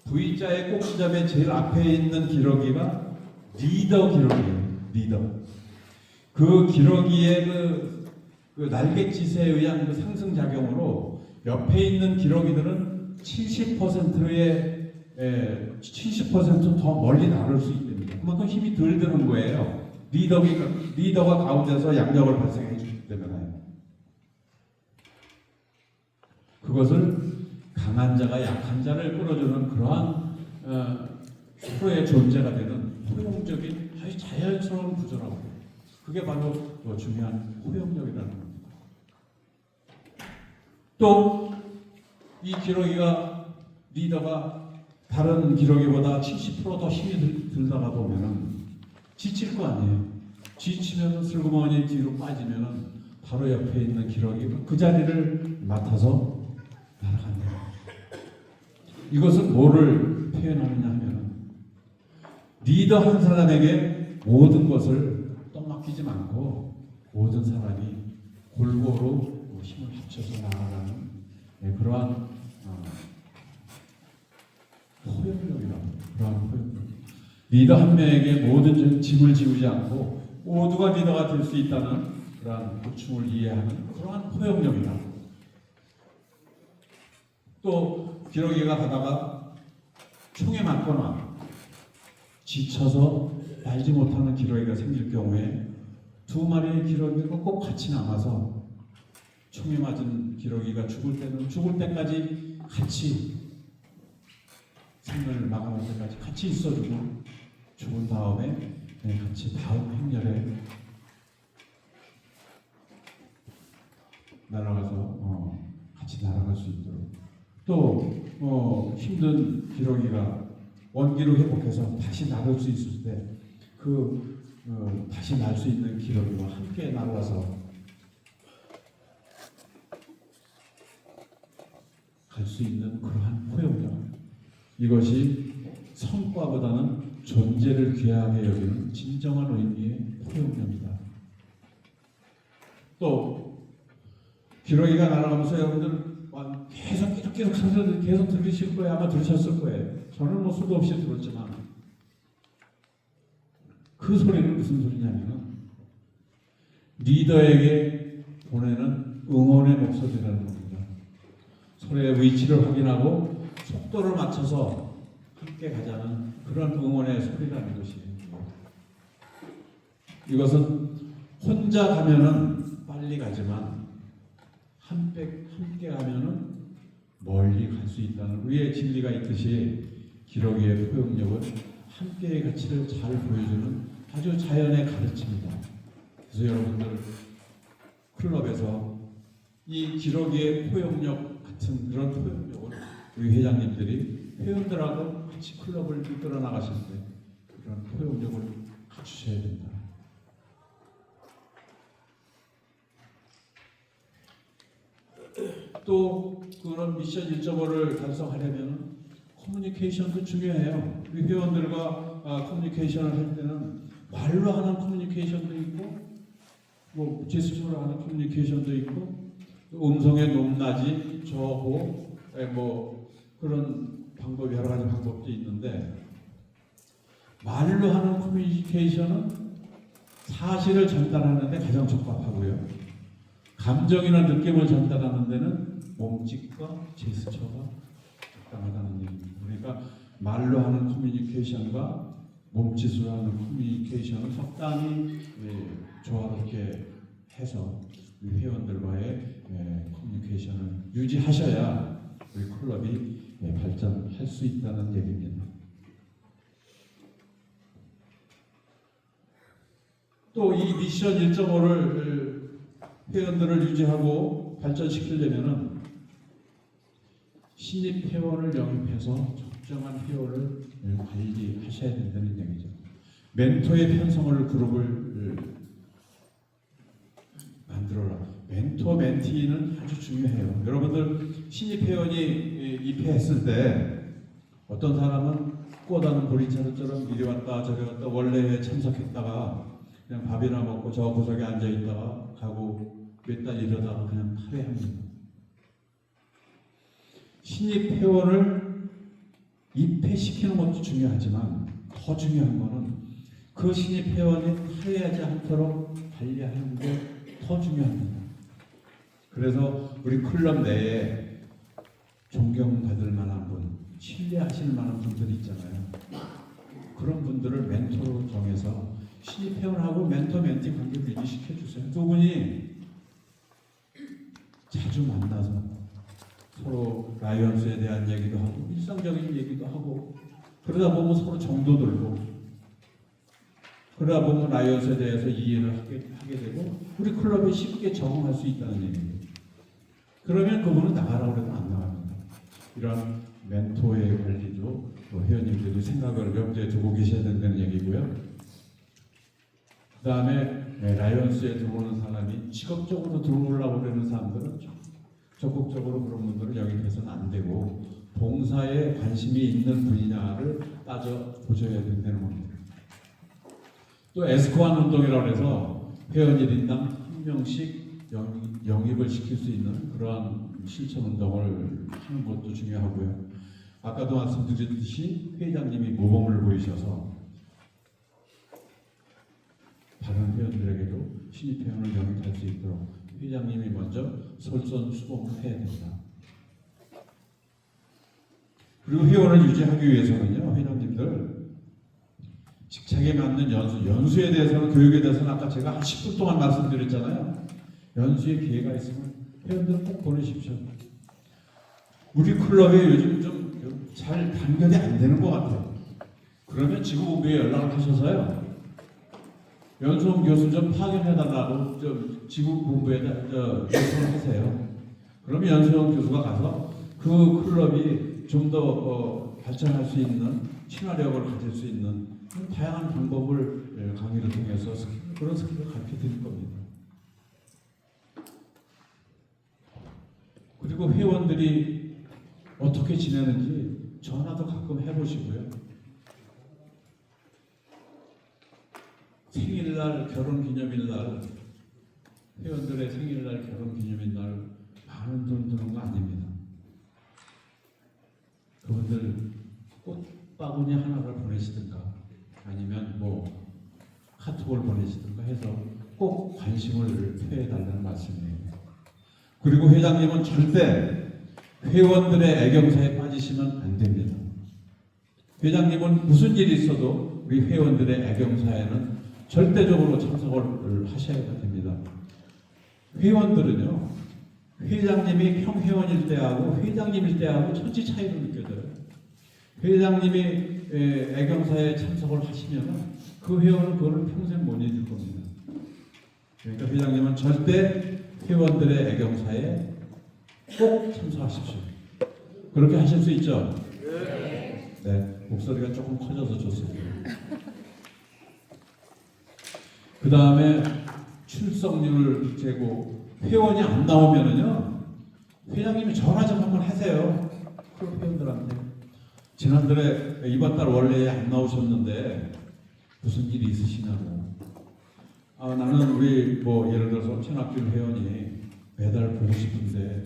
V자의 꼭지점에 제일 앞에 있는 기러기가 리더 기러기예요. 리더. 그 기러기의 그 날갯짓에 의한 그 상승작용으로 옆에 있는 기러기들은 70%더 멀리 나를 수 있답니다. 그만큼 힘이 덜 드는 거예요. 리더가 가운데서 양력을 발생해 주기 때문에. 그것을 강한 자가 약한 자를 끌어주는 그러한 서로의 존재가 되는 포용적인 아주 자연스러운 구조라고. 그게 바로 중요한 포용력이라는 겁니다. 또 이 기러기가 리더가 다른 기러기보다 70%더 힘이 들다가 보면은 지칠 거 아니에요. 지치면은 슬그머니 뒤로 빠지면은 바로 옆에 있는 기러기가 그 자리를 맡아서 날아간다. 이것은 뭐를 표현하느냐 하면은 리더 한 사람에게 모든 것을 떠맡기지 않고 모든 사람이 골고루 힘을 합쳐서 나아가는 그러한 포용력이라고 그러한 포용력. 리더 한 명에게 모든 짐을 지우지 않고 모두가 리더가 될 수 있다는 그러한 고충을 이해하는 그러한 포용력이다. 또 기러기가 가다가 총에 맞거나 지쳐서 날지 못하는 기러기가 생길 경우에 두 마리의 기러기가 꼭 같이 남아서 총에 맞은 기러기가 죽을 때는 죽을 때까지 같이 생명을 마감할 때까지 같이 있어주고 죽은 다음에 같이 다음 행렬에 날아가서 같이 날아갈 수 있도록 또 힘든 기러기가 원기로 회복해서 다시 날을 수 있을 때 다시 날 수 있는 기러기와 함께 날아가서 갈 수 있는 그러한 포용력, 이것이 성과보다는 존재를 귀하게 여기는 진정한 의미의 포용력이다. 또 기러기가 날아가면서 여러분들 계속 들으실 거예요. 아마 들으셨을 거예요. 저는 뭐 수도 없이 들었지만 그 소리는 무슨 소리냐면 리더에게 보내는 응원의 목소리라는 겁니다. 서로의 위치를 확인하고 속도를 맞춰서 함께 가자는 그런 응원의 소리라는 것이에요. 이것은 혼자 가면은 빨리 가지만 함께 가면은 멀리 갈 수 있다는 의의 진리가 있듯이 기러기의 포용력은 함께의 가치를 잘 보여주는 아주 자연의 가르침이다. 그래서 여러분들 클럽에서 이 기러기의 포용력 같은 그런 포용력을 우리 회장님들이 회원들하고 같이 클럽을 이끌어 나가실 때 그런 포용력을 갖추셔야 된다. 또 그런 미션 1.5를 달성하려면 커뮤니케이션도 중요해요. 우리 회원들과 커뮤니케이션을 할 때는 말로 하는 커뮤니케이션도 있고 뭐 제스처로 하는 커뮤니케이션도 있고 음성의 높낮이, 저호, 뭐 그런 방법이 여러 가지 방법도 있는데 말로 하는 커뮤니케이션은 사실을 전달하는 데 가장 적합하고요. 감정이나 느낌을 전달하는 데는 몸짓과 제스처가 적당하다는 얘기입니다. 그러니까 말로 하는 커뮤니케이션과 몸짓으로 하는 커뮤니케이션을 적당히 조화롭게 해서 우리 회원들과의 커뮤니케이션을 유지하셔야 우리 클럽이 발전할 수 있다는 얘기입니다. 또 이 미션 1.5를 회원들을 유지하고 발전시키려면은 신입 회원을 영입해서 적정한 회원을 관리하셔야 된다는 얘기죠. 멘토의 편성을 그룹을 만들어라. 멘토 멘티는 아주 중요해요. 여러분들 신입 회원이 입회했을 때 어떤 사람은 꽃다는 보리차처럼 이리 왔다 저리 왔다 원래 참석했다가 그냥 밥이나 먹고 저 구석에 앉아 있다가 가고 몇 달 이러다가 그냥 탈회합니다. 신입 회원을 입회시키는 것도 중요하지만 더 중요한 것은 그 신입 회원이 탈회하지 않도록 관리하는 게 더 중요합니다. 그래서 우리 클럽 내에 존경받을 만한 분, 신뢰하실 만한 분들이 있잖아요. 그런 분들을 멘토로 정해서 신입 회원하고 멘토 멘티 관계를 유지시켜 주세요. 두 분이 자주 만나서 서로 라이언스에 대한 얘기도 하고 일상적인 얘기도 하고 그러다 보면 서로 정도 들고 그러다 보면 라이언스에 대해서 이해를 하게 되고 우리 클럽에 쉽게 적응할 수 있다는 얘기입니다. 그러면 그분은 나가라고 해도 안 나갑니다. 이런 멘토의 관리도 회원님들이 생각을 염두에 두고 계셔야 된다는 얘기고요. 그 다음에 라이언스에 들어오는 사람이 직업적으로 들어오려고 그러는 사람들은 적극적으로 그런 분들은 영입해서는 안 되고 봉사에 관심이 있는 분야를 따져 보셔야 된다는 겁니다. 또 에스코안 운동이라고 해서 회원 1인당 한 명씩 영입을 시킬 수 있는 그러한 실천 운동을 하는 것도 중요하고요. 아까도 말씀드렸듯이 회장님이 모범을 보이셔서 다른 회원들에게도 신입 회원을 영입할 수 있도록 회장님이 먼저 솔선수범을 해야 됩니다. 그리고 회원을 유지하기 위해서는요, 회장님들 직책에 맞는 연수에 대해서는, 교육에 대해서는 아까 제가 한 10분 동안 말씀드렸잖아요. 연수에 기회가 있으면 회원들 꼭 보내십시오. 우리 클럽에 요즘 좀 잘 단결이 안 되는 것 같아요. 그러면 지구본부에 연락을 하셔서요, 연수원 교수 좀 파견해달라고 지구본부에다 요청을 하세요. 그러면 연수원 교수가 가서 그 클럽이 좀 더 발전할 수 있는, 친화력을 가질 수 있는 다양한 방법을 강의를 통해서 그런 스킬을 가르쳐 드릴 겁니다. 그리고 회원들이 어떻게 지내는지 전화도 가끔 해보시고요. 생일날, 결혼기념일날, 회원들의 생일날, 결혼기념일날 많은 돈 드는 거 아닙니다. 그분들 꽃바구니 하나를 보내시든가 아니면 뭐 카톡을 보내시든가 해서 꼭 관심을 표해달라는 말씀이에요. 그리고 회장님은 절대 회원들의 애경사에 빠지시면 안 됩니다. 회장님은 무슨 일이 있어도 우리 회원들의 애경사에는 절대적으로 참석을 하셔야 됩니다. 회원들은요, 회장님이 평회원일 때하고 회장님일 때하고 천지 차이로 느껴져요. 회장님이 애경사에 참석을 하시면 그 회원은 그걸 평생 못 잊을 겁니다. 그러니까 회장님은 절대 회원들의 애경사에 꼭 참석하십시오. 그렇게 하실 수 있죠? 네, 목소리가 조금 커져서 좋습니다. 그 다음에 출석률 재고, 회원이 안 나오면은요, 회장님이 전화 좀 한번 하세요. 그 회원들한테. 지난달에 이번 달 원래에 안 나오셨는데 무슨 일이 있으시냐고. 나는 우리 뭐 예를 들어서 천학준 회원이 매달 보고 싶은데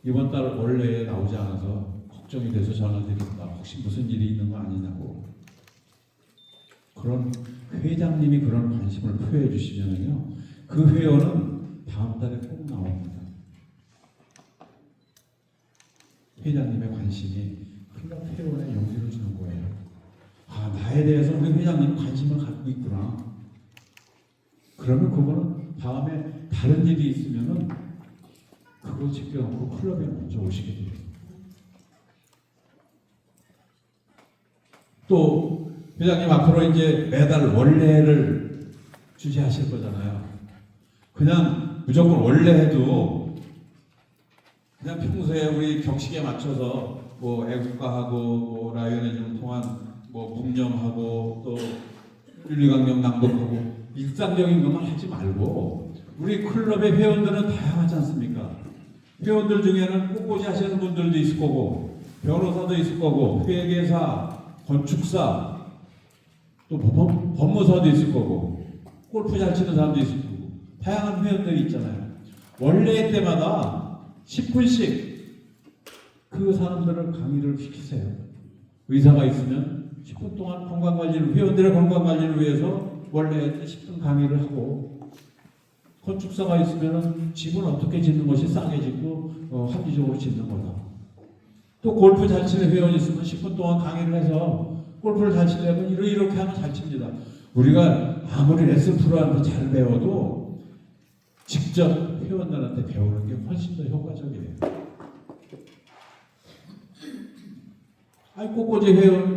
이번 달 원래에 나오지 않아서 걱정이 돼서 전화드립니다. 혹시 무슨 일이 있는 거 아니냐고. 그런 회장님이 그런 관심을 표해 주시면은요, 그 회원은 다음 달에 꼭 나옵니다. 회장님의 관심이 클럽 회원의 용기를 주는 거예요. 나에 대해서 우리 회장님 관심을 갖고 있구나. 그러면 그거는 다음에 다른 일이 있으면은 그거 지켜놓고 클럽에 먼저 오시게 돼요. 또 회장님 앞으로 이제 매달 원래를 주재하실 거잖아요. 그냥 무조건 원래 해도 그냥 평소에 우리 격식에 맞춰서 뭐 애국가하고 뭐 라이언의 좀 통한 뭐 묵념하고 또 윤리강령 낭독하고 일상적인 것만 하지 말고, 우리 클럽의 회원들은 다양하지 않습니까? 회원들 중에는 꽃꽂이 하시는 분들도 있을 거고, 변호사도 있을 거고, 회계사, 건축사, 또 법무사도 있을 거고, 골프 잘 치는 사람도 있을 거고, 다양한 회원들이 있잖아요. 원래 때마다 10분씩 그 사람들을 강의를 시키세요. 의사가 있으면 10분 동안 건강관리를, 회원들의 건강관리를 위해서 원래 10분 강의를 하고, 건축사가 있으면 집은 어떻게 짓는 것이 싸게 짓고 합리적으로 짓는 거다. 또 골프 잘 치는 회원이 있으면 10분 동안 강의를 해서 골프를 잘 치려면 이렇게 하면 잘 칩니다. 우리가 아무리 레슨 프로한테 잘 배워도 직접 회원들한테 배우는 게 훨씬 더 효과적이에요.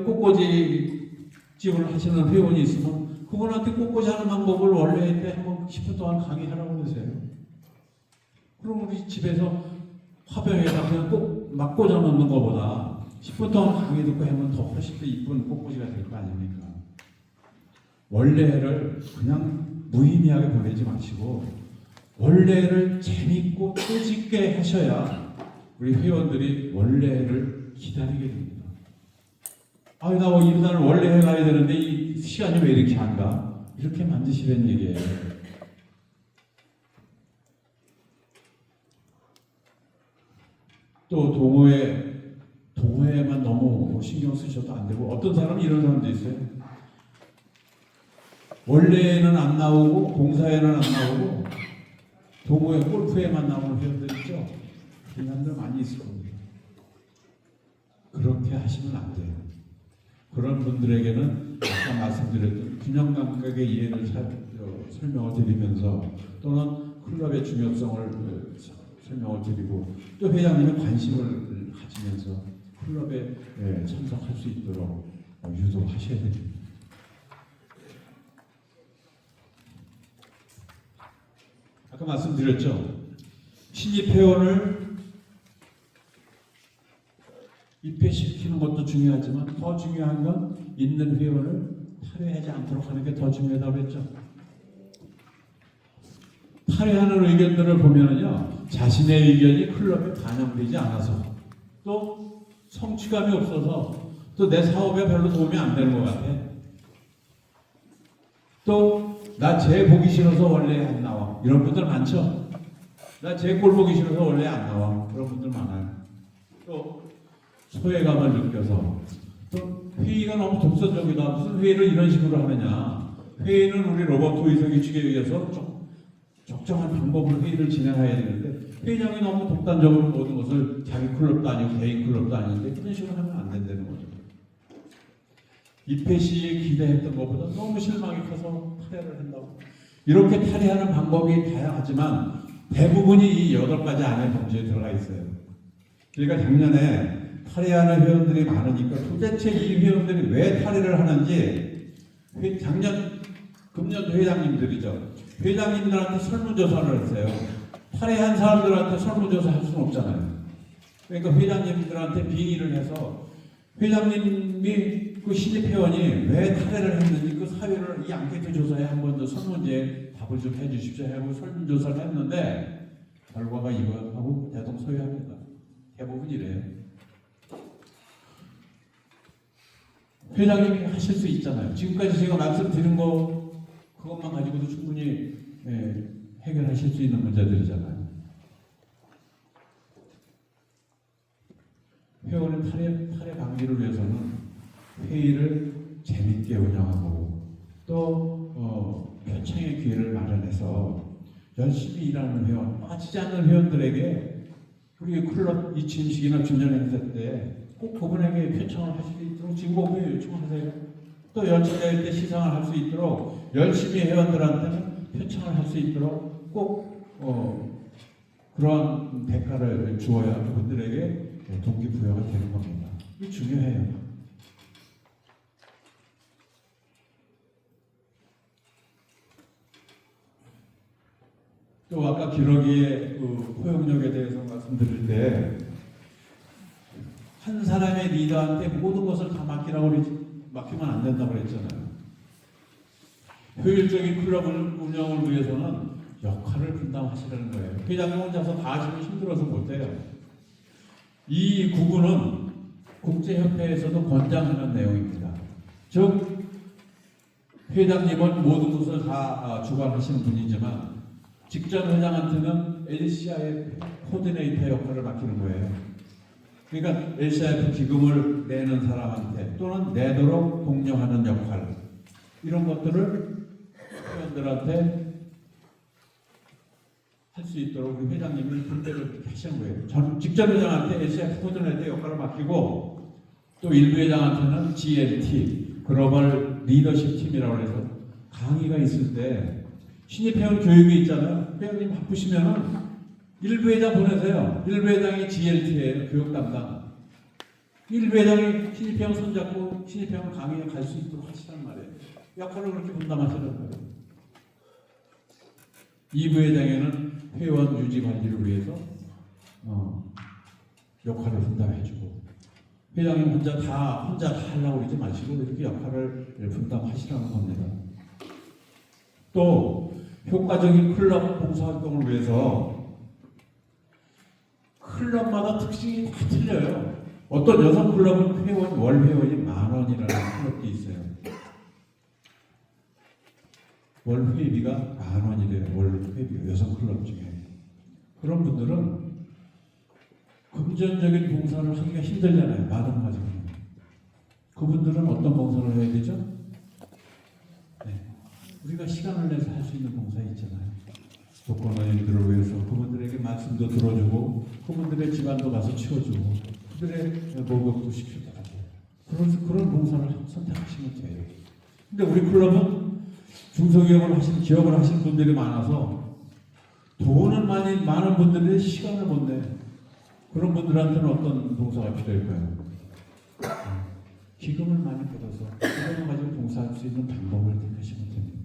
꽃꽂이 집을 하시는 회원이 있으면 그분한테 꽃꽂이 하는 방법을 원래 때 한번 10분 동안 강의하라고 그러세요. 그럼 우리 집에서 화병에다 그냥 꼭 막 꽂아 놓는 것보다 10분 동안 강의 듣고 하면 더 훨씬 더 이쁜 꽃꽂이가 될 거 아닙니까? 원래를 그냥 무의미하게 보내지 마시고 원래를 재밌고 뜻있게 하셔야 우리 회원들이 원래를 기다리게 됩니다. 나 이날 원래 해가야 되는데 이 시간이 왜 이렇게 안 가? 이렇게 만드시라는 얘기예요. 또 동호회만 너무 신경 쓰셔도 안 되고, 어떤 사람은 이런 사람도 있어요. 원래는 안 나오고 봉사에는 안 나오고 동호회 골프에만 나오는 회원들 있죠. 그런 사람들 많이 있을 겁니다. 그렇게 하시면 안 돼요. 그런 분들에게는 아까 말씀드렸던 균형 감각의 이해를 설명을 드리면서, 또는 클럽의 중요성을 설명을 드리고, 또 회장님의 관심을 가지면서 클럽에 참석할 수 있도록 유도하셔야 됩니다. 아까 말씀드렸죠. 신입 회원을 입회시키는 것도 중요하지만 더 중요한 건 있는 회원을 탈회하지 않도록 하는 게 더 중요하다고 했죠. 탈회하는 의견들을 보면은요, 자신의 의견이 클럽에 반영되지 않아서, 또 성취감이 없어서, 또 내 사업에 별로 도움이 안 되는 것 같아. 또 나 쟤 보기 싫어서 원래 안 나와. 이런 분들 많죠. 나 쟤 꼴 보기 싫어서 원래 안 나와. 그런 분들 많아요. 또 소외감을 느껴서, 또 회의가 너무 독선적이다. 무슨 회의를 이런 식으로 하느냐. 회의는 우리 로버트 의석이축에 의해서 적정한 방법으로 회의를 진행해야 되는데, 회장이 너무 독단적으로 모든 것을 자기 클럽도 아니고 개인 클럽도 아닌데 그런 식으로 하면 안 된다는 거죠. 입회 시에 기대했던 것보다 너무 실망이 커서 탈회를 한다고. 이렇게 탈회하는 방법이 다양하지만 대부분이 이 8가지 안에 범주에 들어가 있어요. 그러니까 작년에 탈회하는 회원들이 많으니까 도대체 이 회원들이 왜 탈회를 하는지, 금년도 회장님들이죠. 회장님들한테 설문조사를 했어요. 탈회한 사람들한테 설문조사 할 수는 없잖아요. 그러니까 회장님들한테 빙의를 해서, 회장님이 그 신입 회원이 왜 탈회를 했는지 그 사유를 이 앙케이트 조사에 한 번 더 설문지에 답을 좀 해주십시오 하고 설문조사를 했는데, 결과가 이거하고 대동소이합니다. 대부분 이래요. 회장님이 하실 수 있잖아요. 지금까지 제가 말씀드린 거 그것만 가지고도 충분히 해결하실 수 있는 문제들이잖아요. 회원의 탈회 방지를 위해서는 회의를 재밌게 운영하고, 또 표창의 기회를 마련해서 열심히 일하는 회원, 빠지지 않는 회원들에게 우리 클럽 이 취임식이나 주년 행사 때 꼭 그분에게 표창을 할 수 있도록 진공회 요청하세요. 또 연차자일 때 시상을 할 수 있도록 열심히 회원들한테는 표창을 할 수 있도록 꼭 그러한 대가를 주어야 그분들에게 동기부여가 되는 겁니다. 이게 중요해요. 또 아까 기러기의 포용력에 대해서 말씀드릴 때, 한 사람의 리더한테 모든 것을 다 맡기면 안 된다고 그랬잖아요. 효율적인 클럽 운영을 위해서는 역할을 분담하시라는 거예요. 회장님 혼자서 다 하시면 힘들어서 못해요. 이 구분은 국제협회에서도 권장하는 내용입니다. 즉, 회장님은 모든 것을 다 주관하시는 분이지만 직전 회장한테는 LCIF 코디네이터 역할을 맡기는 거예요. 그러니까 LCIF 기금을 내는 사람한테, 또는 내도록 독려하는 역할, 이런 것들을 회원들한테 할 수 있도록 우리 회장님이 분배를 하시는 거예요. 직전 회장한테 LCIF 코디네이터 역할을 맡기고, 또 일부 회장한테는 GLT, 글로벌 리더십 팀이라고 해서 강의가 있을 때 신입 회원 교육이 있잖아요. 회원님 바쁘시면은 일부 회장 보내세요. 일부 회장이 GLT예요. 교육 담당. 일부 회장이 신입 회원 손잡고 신입 회원 강의에 갈 수 있도록 하시란 말이에요. 역할을 그렇게 분담하시란 말이에요. 2부 회장에는 회원 유지 관리를 위해서 역할을 분담해주고, 회장님 혼자 다 하려고 그러지 마시고 이렇게 역할을 분담하시라는 겁니다. 또 효과적인 클럽 봉사활동을 위해서 클럽마다 특징이 다 틀려요. 어떤 여성 클럽은 월 회원이 10,000원이라는 클럽도 있어요. 월 회비가 10,000원이래요. 월 회비가 여성 클럽 중에. 그런 분들은 금전적인 봉사를 하기가 힘들잖아요. 마음 가지고. 그분들은 어떤 봉사를 해야 되죠? 네. 우리가 시간을 내서 할 수 있는 봉사 있잖아요. 독거노인들을 위해서 그분들에게 말씀도 들어주고 그분들의 집안도 가서 치워주고 그들의 목욕도 시킬 것 같아요. 그런 봉사를 선택하시면 돼요. 근데 우리 클럽은 중소기업을 하신 분들이 많아서 돈은 많은 분들이 시간을 못 내. 그런 분들한테는 어떤 봉사가 필요할까요? 기금을 많이 받아서 시간을 가지고 봉사할 수 있는 방법을 택하시면 됩니다.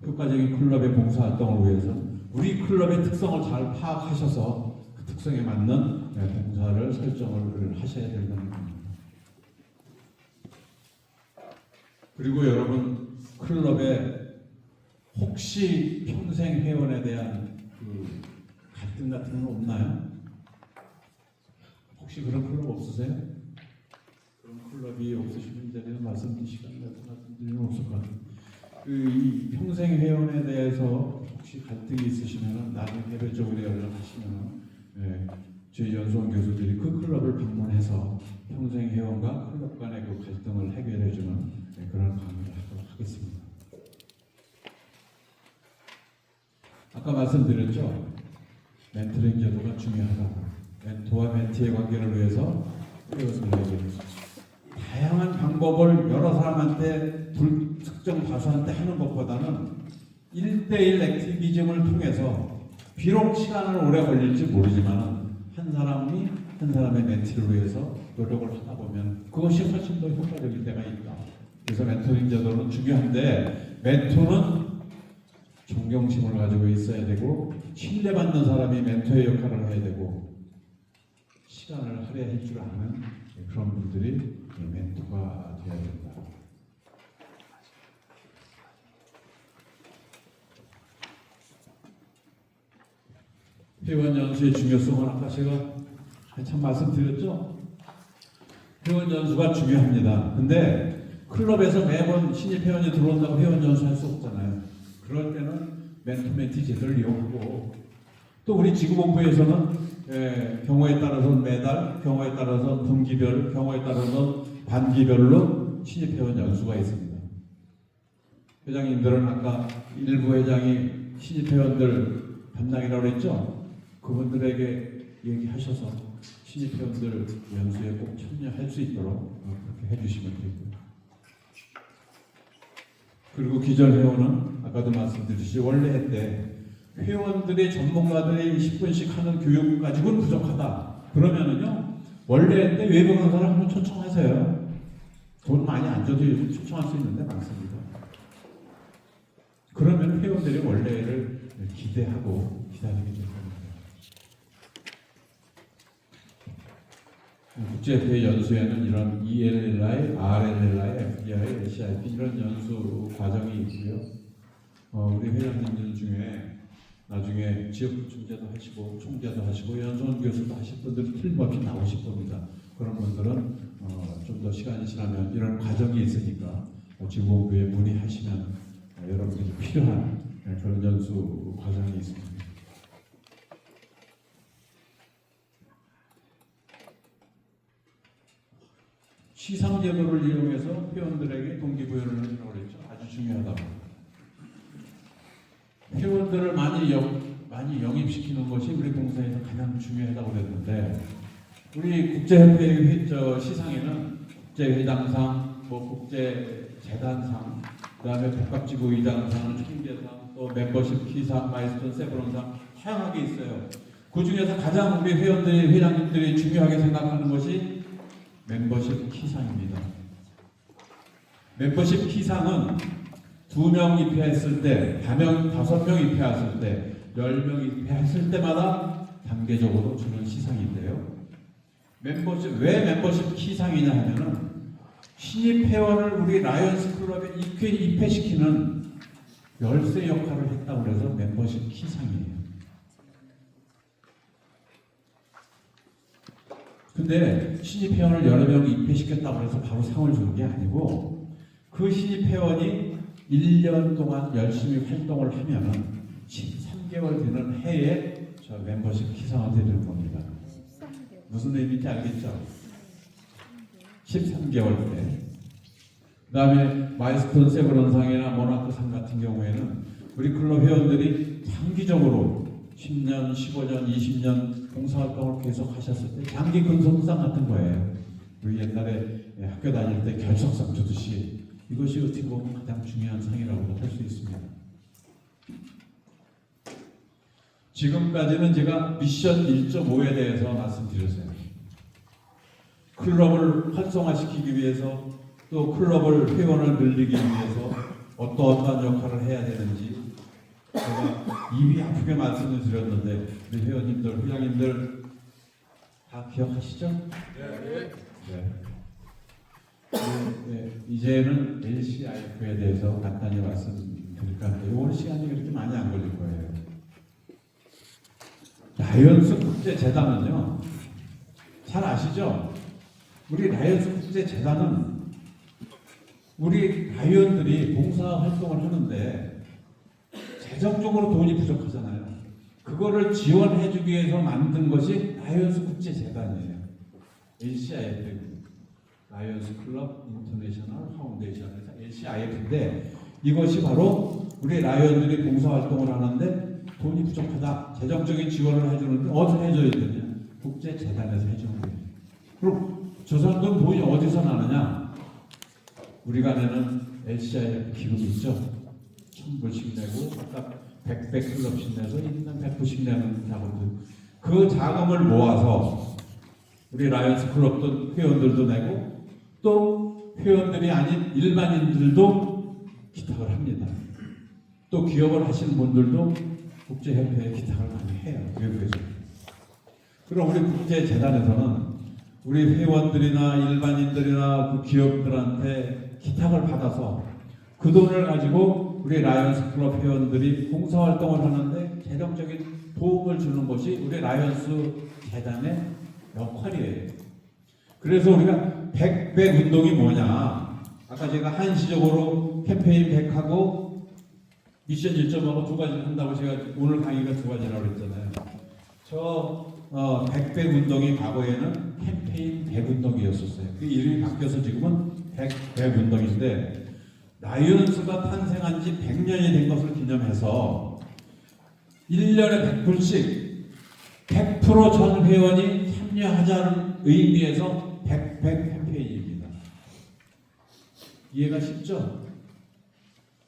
효과적인 클럽의 봉사활동을 위해서 우리 클럽의 특성을 잘 파악하셔서 그 특성에 맞는 봉사를 설정을 하셔야 되는 겁니다. 그리고 여러분 클럽에 혹시 평생 회원에 대한 그 갈등 같은 건 없나요? 혹시 그런 클럽 없으세요? 그런 클럽이 없으시면 자리에 시간 같은 말씀드리면 없을 것 같아요. 이 평생 회원에 대해서 혹시 갈등이 있으시면 나중에 개별적으로 연락하시면 저희 연수원 교수들이 그 클럽을 방문해서 평생 회원과 클럽 간의 그 갈등을 해결해주는 그런 강의를 하도록 하겠습니다. 아까 말씀드렸죠? 멘토링 제도가 중요하다고. 멘토와 멘티의 관계를 위해서 회원들에게 다양한 방법을 여러 사람한테 특정 다수한테 하는 것보다는 1대1 액티비즘을 통해서 비록 시간은 오래 걸릴지 모르지만 한 사람이 한 사람의 멘티를 위해서 노력을 하다 보면 그것이 훨씬 더 효과적일 때가 있다. 그래서 멘토링 제도는 중요한데 멘토는 존경심을 가지고 있어야 되고 신뢰받는 사람이 멘토의 역할을 해야 되고 시간을 할애할 줄 아는 그런 분들이 멘토가 되어야 된다. 회원 연수의 중요성은 아까 제가 참 말씀드렸죠? 회원 연수가 중요합니다. 근데 클럽에서 매번 신입 회원이 들어온다고 회원 연수할 수 없잖아요. 그럴 때는 멘토 멘티 제도를 이용하고 또 우리 지구본부에서는 경우에 따라서는 매달, 경우에 따라서는 분기별, 경우에 따라서는 반기별로 신입 회원 연수가 있습니다. 회장님들은 아까 일부 회장이 신입 회원들 담당이라고 그랬죠? 그분들에게 얘기하셔서 신입 회원들 연수에 꼭 참여할 수 있도록 그렇게 해주시면 되고요. 그리고 기존 회원은 아까도 말씀드렸듯이 원래 때 회원들의 전문가들이 10분씩 하는 교육 가지고는 부족하다. 그러면은요 원래 때 외부 강사를 한번 초청하세요. 돈 많이 안 줘도 요즘 초청할 수 있는데 많습니다. 그러면 회원들이 원래를 기대하고 기다리게 될 겁니다. 국제협회 연수에는 이런 ELLI, RLLI, FDI, SCIP 이런 연수 과정이 있고요. 우리 회장님들 중에 나중에 지역부 총재도 하시고 총재도 하시고 연수원 교수도 하실 분들이 틀림없이 나오실 겁니다. 그런 분들은 좀 더 시간이 지나면 이런 과정이 있으니까 지구본부에 문의하시면 여러분들이 필요한 그런 연수 과정이 있습니다. 시상제도를 이용해서 회원들에게 동기부여를 해주라고 그랬죠. 아주 중요하다고. 회원들을 많이 영입시키는 것이 우리 봉사에서 가장 중요하다고 그랬는데 우리 국제협회 시상에는 국제회장상, 국제재단상, 그다음에 복합지구 의장상, 총재상, 또 멤버십 키상, 마이스톤 세브론상 다양하게 있어요. 그 중에서 가장 우리 회원들이 회장님들이 중요하게 생각하는 것이 멤버십 키상입니다. 멤버십 키상은 2명 입회했을 때, 5명 입회했을 때, 10명 입회했을 때마다 단계적으로 주는 시상인데요. 왜 멤버십 키상이냐 하면은 신입 회원을 우리 라이언스 클럽에 입회시키는 열쇠 역할을 했다고 해서 멤버십 키상이에요. 근데 신입 회원을 여러 명 입회시켰다고 해서 바로 상을 주는 게 아니고 그 신입 회원이 1년 동안 열심히 활동을 하면은 13개월 되는 해에 저 멤버십 기상한테 되는 겁니다. 무슨 의미인지 알겠죠? 13개월 때. 그 다음에 마이스톤 세브런상이나 모나크상 같은 경우에는 우리 클럽 회원들이 장기적으로 10년, 15년, 20년 봉사활동을 계속 하셨을 때 장기 근속상 같은 거예요. 우리 옛날에 학교 다닐 때 결석상 주듯이 이것이 어떻게 보면 가장 중요한 상이라고 할 수 있습니다. 지금까지는 제가 미션 1.5에 대해서 말씀드렸어요. 클럽을 활성화시키기 위해서 또 클럽을 회원을 늘리기 위해서 어떠한 역할을 해야 되는지 제가 입이 아프게 말씀을 드렸는데 우리 회원님들, 회장님들 다 기억하시죠? 네. 네. 이제는 LCIF에 대해서 간단히 말씀드릴까 하는데 오늘 시간이 그렇게 많이 안 걸릴 거예요. 라이언스 국제재단은요, 잘 아시죠? 우리 라이언스 국제재단은 우리 라이언들이 봉사활동을 하는데 재정적으로 돈이 부족하잖아요. 그거를 지원해주기 위해서 만든 것이 라이언스 국제재단이에요. LCIF, 라이언스 클럽 인터내셔널 파운데이션에서 LCIF인데 이것이 바로 우리 라이언들이 봉사활동을 하는데 돈이 부족하다. 재정적인 지원을 해주는데 어디서 해줘야 되냐? 국제재단에서 해주는 거예요. 그럼 저 사람들은 돈이 어디서 나느냐? 우리가 내는 LCIF 기금이 있죠. 1,000불씩 내고 각각 100배 클럽씩 내서 1년 100불씩 내는 자금들. 그 자금을 모아서 우리 라이언스 클럽도 회원들도 내고 또 회원들이 아닌 일반인들도 기탁을 합니다. 또 기업을 하시는 분들도 국제협회에 기탁을 많이 해요. 외국에서. 그럼 우리 국제재단에서는 우리 회원들이나 일반인들이나 그 기업들한테 기탁을 받아서 그 돈을 가지고 우리 라이언스 클럽 회원들이 봉사활동을 하는데 재정적인 도움을 주는 것이 우리 라이언스 재단의 역할이에요. 그래서 우리가 100배 운동이 뭐냐? 아까 제가 한시적으로 캠페인 100하고 미션 1.5하고 두 가지를 한다고 제가 오늘 강의가 두 가지라고 그랬잖아요. 저 100배 운동이 과거에는 캠페인 100 운동이었었어요. 그 이름이 바뀌어서 지금은 100배 운동인데 라이언스가 탄생한 지 100년이 된 것을 기념해서 1년에 100불씩 100%전 회원이 참여하자는 의미에서 100 캠페인입니다. 이해가 쉽죠?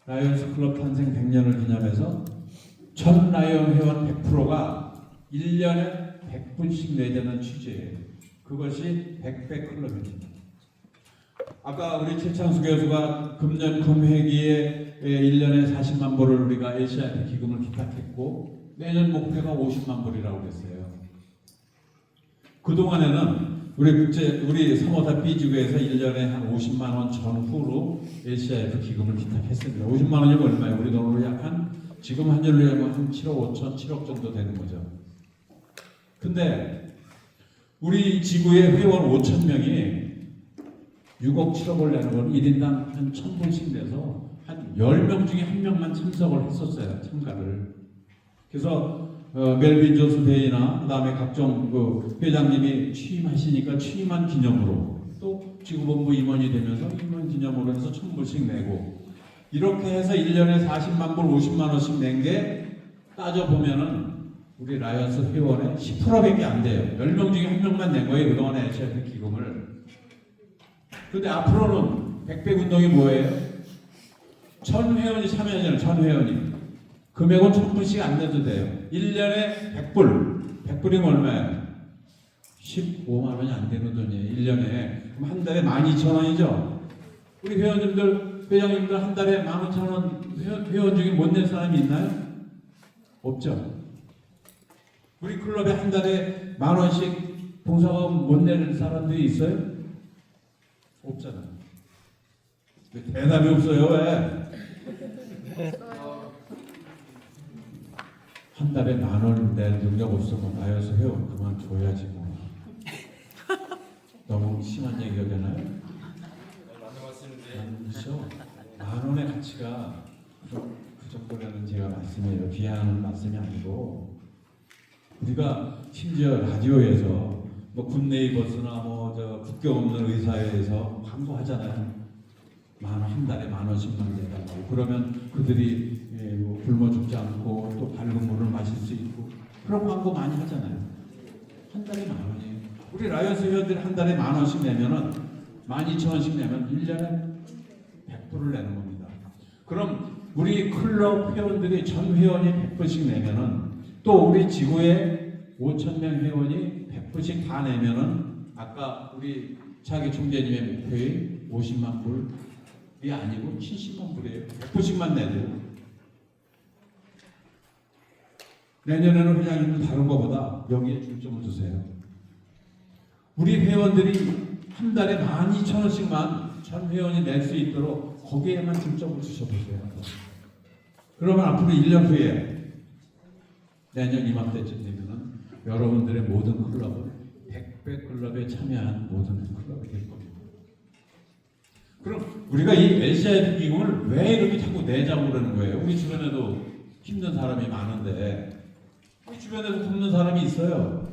라이언스 클럽 탄생 100년을 기념해서 전 라이언 회원 100%가 1년에 100분씩 내자는 취지예요. 그것이 100배 클럽입니다. 아까 우리 최창수 교수가 금년 금회기에 1년에 40만 불을 우리가 LCIF 기금을 기탁했고 내년 목표가 50만 불이라고 그랬어요. 그동안에는 우리 354 B지구에서 1년에 한 50만 원 전후로 LCIF 기금을 기탁했습니다. 50만 원이 얼마예요? 우리 돈으로 약 지금 환율로 한 7억 5천, 7억 정도 되는 거죠. 근데 우리 지구의 회원 5천 명이 6억 7억을 내는 건 1인당 한 1,000불씩 내서 한 10명 중에 1명만 참석을 했었어요. 참가를. 그래서 멜빈 조스 베이나 그다음에 각종 그 회장님이 취임하시니까 취임한 기념으로 또 지구본부 임원이 되면서 임원 기념으로 해서 1,000불씩 내고 이렇게 해서 1년에 40만 불 50만 원씩 낸 게 따져보면은 우리 라이언스 회원의 10%밖에 안 돼요. 10명 중에 1명만 낸 거예요. 그동안에 LCIF 기금을. 근데 앞으로는 100배 운동이 뭐예요? 1,000회원이 참여하잖아요. 1,000회원이. 금액은 1,000불씩 안 내도 돼요. 1년에 100불. 100불이면 얼마예요? 15만 원이 안 되는 돈이에요. 1년에. 그럼 한 달에 12,000원이죠? 우리 회원님들, 회장님들 한 달에 15,000원 회원 중에 못 낼 사람이 있나요? 없죠? 우리 클럽에 한 달에 10,000원씩 봉사금 못 내는 사람들이 있어요? 없잖아요. 대답이 없어요. 왜? 한 달에 10,000원 낼 능력 없으면 라이언스 회원 그만둬야지 뭐. 너무 심한 얘기가 되나요? 맞는 말씀인데. 아니죠. 만 원의 가치가 그 정도라는 제가 말씀이에요. 비하하는 말씀이 아니고 우리가 심지어 라디오에서 뭐 굿네이버스나 뭐 저 국경 없는 의사회에서 광고하잖아요. 한 달에 10,000원씩만 내달라고. 그러면 그들이 뭐 굶어 죽지 않고 또 밝은 물을 마실 수 있고 그런 광고 많이 하잖아요. 한 달에 10,000원이에요. 우리 라이언스 회원들이 한 달에 10,000원씩 내면은 12,000원씩 내면 1년에 100불을 내는 겁니다. 그럼 우리 클럽 회원들이 전 회원이 100불씩 내면은 또 우리 지구에 5,000명 회원이 100불씩 다 내면은 아까 우리 차기 총재님의 목표인 50만 불이 아니고 70만 불이에요. 100불씩만 내도 내년에는 회장님들 다른 것보다 여기에 중점을 두세요. 우리 회원들이 한 달에 12,000원씩만 전 회원이 낼 수 있도록 거기에만 중점을 주셔보세요. 그러면 앞으로 1년 후에 내년 이맘때쯤 되면은 여러분들의 모든 클럽은 100배 클럽에 참여한 모든 클럽이 될 겁니다. 그럼 우리가 이 LCI 기금을 왜 이렇게 자꾸 내자고 그러는 거예요? 우리 주변에도 힘든 사람이 많은데 우리 주변에도 굶는 사람이 있어요.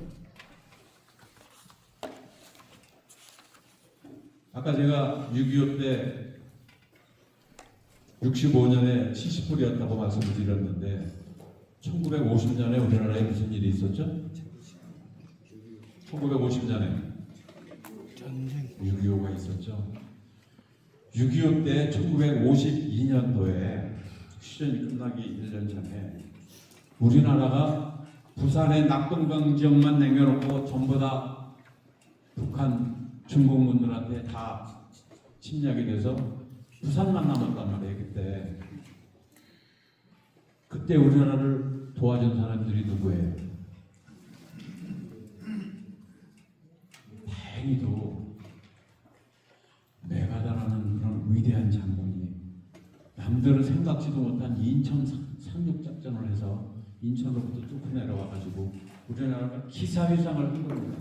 아까 제가 6.25 때 65년에 70불이었다고 말씀을 드렸는데 1950년에 우리나라에 무슨 일이 있었죠? 1950년에 6.25가 있었죠. 6.25 때 1952년도에 휴전이 끝나기 1년 전에 우리나라가 부산의 낙동강 지역만 남겨놓고 전부 다 북한 중공군들한테 다 침략이 돼서 부산만 남았단 말이에요. 그때 우리나라를 도와준 사람들이 누구예요? 다행히도 메가다라는 그런 위대한 장군이 남들은 생각지도 못한 인천 상륙작전을 해서 인천으로부터 뚫고 내려와가지고 우리나라가 기사회생을 한 겁니다.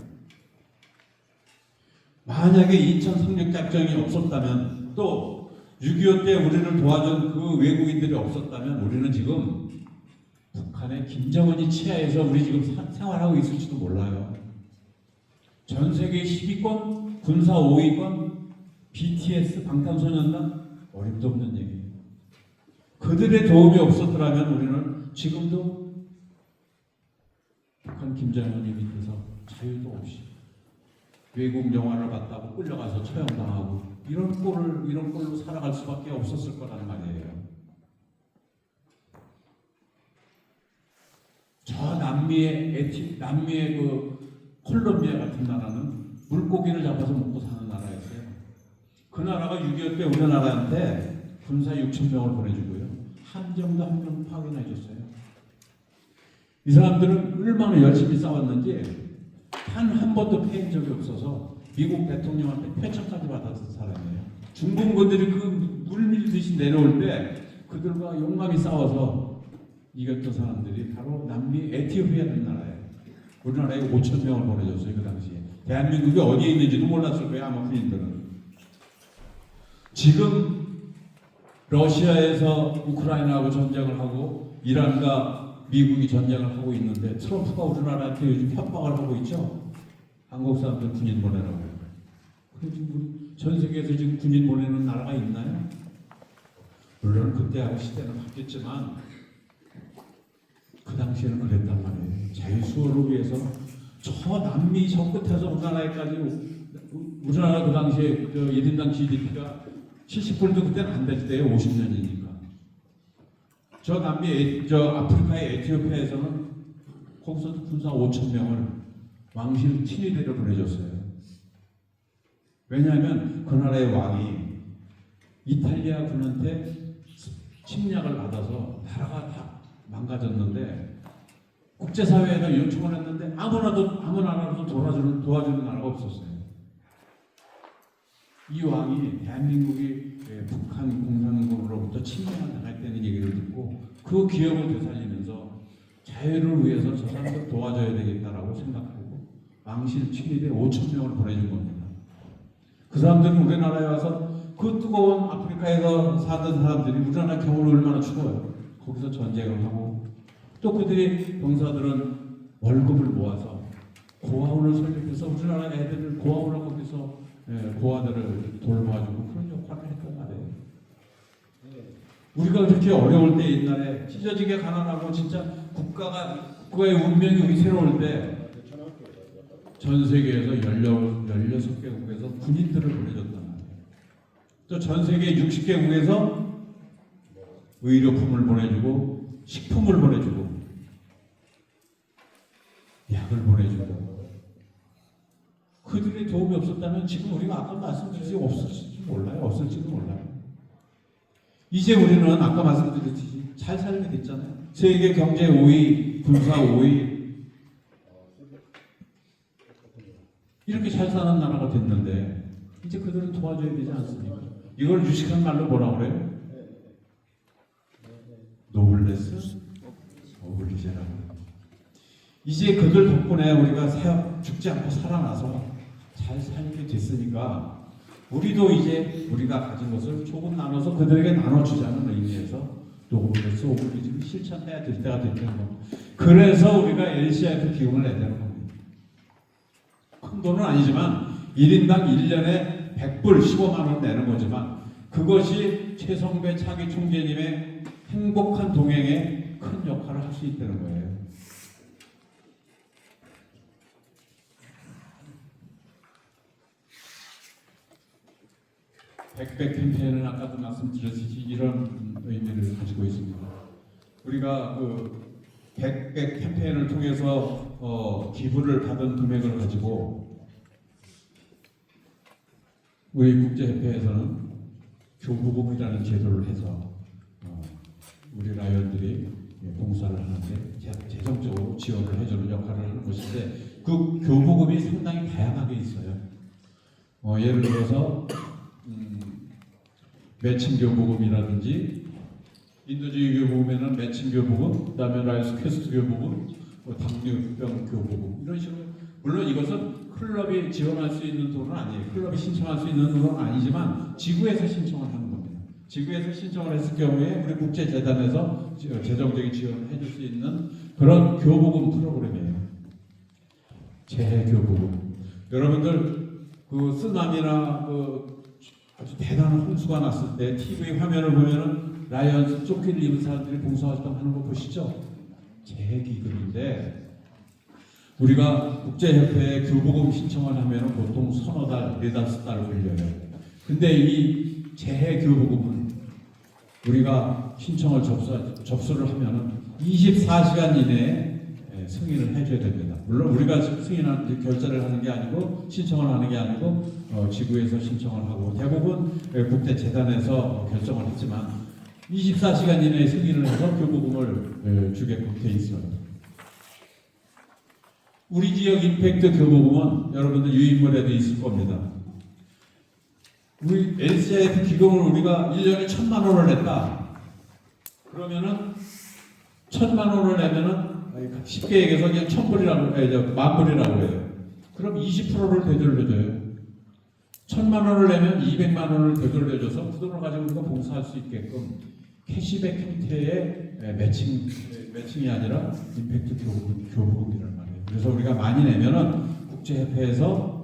만약에 인천 상륙작전이 없었다면 또 6.25 때 우리를 도와준 그 외국인들이 없었다면 우리는 지금 북한의 김정은이 치하에서 우리 지금 생활하고 있을지도 몰라요. 전 세계 10위권, 군사 5위권, BTS, 방탄소년단 어림도 없는 얘기예요. 그들의 도움이 없었더라면 우리는 지금도 북한 김정은이 밑에서 자유도 없이 외국 영화를 봤다고 끌려가서 처형당하고 이런 꼴로 살아갈 수밖에 없었을 거란 말이에요. 저 남미의 그 콜롬비아 같은 나라는 물고기를 잡아서 먹고 사는 나라였어요. 그 나라가 6.25 때 우리나라한테 군사 6,000명을 보내주고요. 함정도 한 명 파견해줬어요. 이 사람들은 얼마나 열심히 싸웠는지 한 번도 패인 적이 없어서 미국 대통령한테 표창까지 받았던 사람이에요. 중공군들이 그 물밀듯이 내려올 때 그들과 용감히 싸워서 이겼던 사람들이 바로 남미 에티오피아라는 나라예요. 우리나라에 5,000명을 보내줬어요. 그 당시에. 대한민국이 어디에 있는지도 몰랐을 거예요. 아마 군인들은. 지금 러시아에서 우크라이나하고 전쟁을 하고 이란과 미국이 전쟁을 하고 있는데 트럼프가 우리나라한테 요즘 협박을 하고 있죠. 한국 사람들 군인 보내라고. 지금 전 세계에서 지금 군인 보내는 나라가 있나요? 물론 그때하고 시대는 바뀌었지만 그 당시에는 그랬단 말이에요. 자유수호를 위해서 저 남미 저 끝에서 우리나라에까지 우리나라 그 당시에 1인당 GDP가 70불도 그때는 안 될 때예요. 50년이니까. 저 아프리카의 에티오피아에서는 거기서도 군사 5,000명을 왕실 친위대로 보내줬어요. 왜냐하면 그 나라의 왕이 이탈리아 군한테 침략을 받아서 나라가 다 망가졌는데 국제사회에다 요청을 했는데 아무 나라도 도와주는 나라가 없었어요. 이 왕이 대한민국이 북한 공산국으로부터 침략을 당할 때는 얘기를 듣고 그 기억을 되살리면서 자유를 위해서 저 사람들 도와줘야 되겠다라고 생각하고 왕실 친위대 5,000명을 보내준 겁니다. 그 사람들은 우리나라에 와서 그 뜨거운 아프리카에서 사는 사람들이 우리나라 겨울이 얼마나 추워요. 거기서 전쟁을 하고 또 그들이 병사들은 월급을 모아서 고아원을 설립해서 우리나라 애들을 고아원을 거기서 고아들을 돌봐주고 그런 역할을 했단 말이에요. 우리가 그렇게 어려울 때 옛날에 찢어지게 가난하고 진짜 국가의 운명이 위태로울 때 전 세계에서 16개국에서 군인들을 보내줬단 말이에요. 또 전 세계 60개국에서 의료품을 보내주고 식품을 보내주고 약을 보내주고 그들의 도움이 없었다면 지금 우리가 아까 말씀드렸듯이 없을지도 몰라요. 이제 우리는 아까 말씀드렸듯이 잘 살게 됐잖아요. 세계 경제 5위, 군사 5위 이렇게 잘 사는 나라가 됐는데 이제 그들은 도와줘야 되지 않습니까? 이걸 유식한 말로 뭐라고 그래요? 노블레스 오블리제라고. 이제 그들 덕분에 우리가 죽지 않고 살아나서 잘 살게 됐으니까 우리도 이제 우리가 가진 것을 조금 나눠서 그들에게 나눠주자는 의미에서 노블레스 오블리제를 실천해야 될 때가 됐다는 겁니다. 그래서 우리가 LCIF 기금을 내야 되는 겁니다. 큰 돈은 아니지만 1인당 1년에 100불 15만 원 내는 거지만 그것이 최성배 차기 총재님의 행복한 동행에 큰 역할을 할 수 있다는 거예요. 백백 캠페인은 아까도 말씀드렸듯이 이런 의미를 가지고 있습니다. 우리가 그 백백 캠페인을 통해서 기부를 받은 금액을 가지고 우리 국제협회에서는 교부금이라는 제도를 해서 우리 라이언들이 봉사를 하는데 재정적으로 지원을 해주는 역할을 하는 것인데 그 교부금이 상당히 다양하게 있어요. 예를 들어서 매칭 교부금이라든지 인도주의 교부금에는 매칭 교부금, 그다음에 라이스 퀘스트 교부금, 당뇨병 교부금 이런 식으로 물론 이것은 클럽이 지원할 수 있는 돈은 아니에요. 클럽이 신청할 수 있는 돈은 아니지만 지구에서 신청을 하는 겁니다. 지구에서 신청을 했을 경우에 우리 국제재단에서 재정적인 지원을 해줄 수 있는 그런 교부금 프로그램이에요. 재해교부금. 여러분들 그 쓰나미나 그 아주 대단한 홍수가 났을 때 TV 화면을 보면은 라이언스 조끼를 입은 사람들이 봉사활동하는 거 보시죠? 재해기금인데 우리가 국제협회에 교부금 신청을 하면 보통 서너 달, 네다섯 달 걸려요. 근데 이 재해교부금은 우리가 신청을 접수를 하면은 24시간 이내에 승인을 해줘야 됩니다. 물론 우리가 승인하는 결제를 하는 게 아니고 신청을 하는 게 아니고 지구에서 신청을 하고 대부분 국제재단에서 결정을 했지만 24시간 이내에 승인을 해서 교부금을 주게끔 돼 있어요. 우리 지역 임팩트 교부금은 여러분들 유인물에도 있을 겁니다. 우리 LCIF 기금을 우리가 1년에 1,000만 원을 냈다. 그러면은 1,000만 원을 내면은 쉽게 얘기해서 그냥 1,000불이라고, 10,000불이라고 해요. 그럼 20%를 되돌려줘요. 1,000만 원을 내면 200만 원을 되돌려줘서 그 돈을 가지고 우리가 봉사할 수 있게끔 캐시백 형태의 매칭이 아니라 임팩트 교부금이란 말이에요. 그래서 우리가 많이 내면은 국제협회에서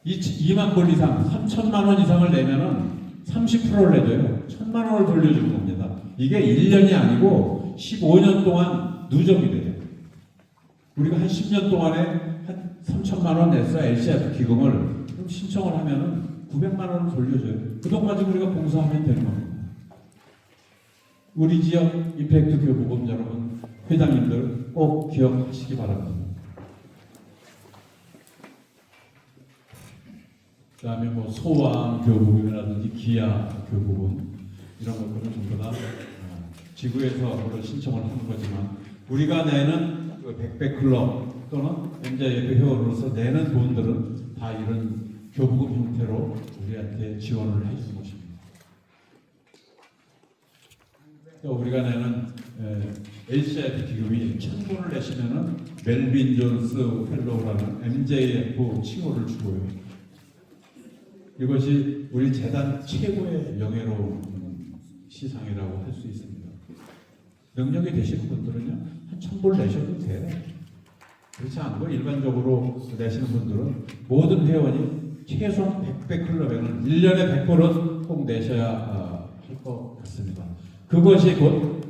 2만 불 이상, 3,000만 원 이상을 내면은 30%를 내줘요. 1,000만 원을 돌려주는 겁니다. 이게 1년이 아니고 15년 동안 누적이 돼요. 우리가 한 10년 동안에 한 3,000만 원 냈어 LCIF 기금을 그럼 신청을 하면은 900만 원을 돌려줘요. 그 돈 가지고 우리가 봉사하면 되는 겁니다. 우리 지역 임팩트 교부금 여러분 회장님들 꼭 기억하시기 바랍니다. 그 다음에 뭐 소왕 교부금이라든지 기아 교부금 이런 것들은 전부 다 지구에서 물론 신청을 하는 거지만 우리가 내는 그 백백클럽 또는 MJF 회원으로서 내는 돈들은 다 이런 교부금 형태로 우리한테 지원을 해주는 것입니다. 또 우리가 내는 LCIF 기금이 1,000불을 내시면은 멜빈 존스 펠로우라는 MJF 칭호를 주고요. 이것이 우리 재단 최고의 명예로운 시상이라고 할 수 있습니다. 능력이 되시는 분들은요, 한 1,000불 내셔도 돼요. 그렇지 않고 일반적으로 내시는 분들은 모든 회원이 최소한 100배 클럽에는 1년에 100불은 꼭 내셔야 할 것 같습니다. 그것이 곧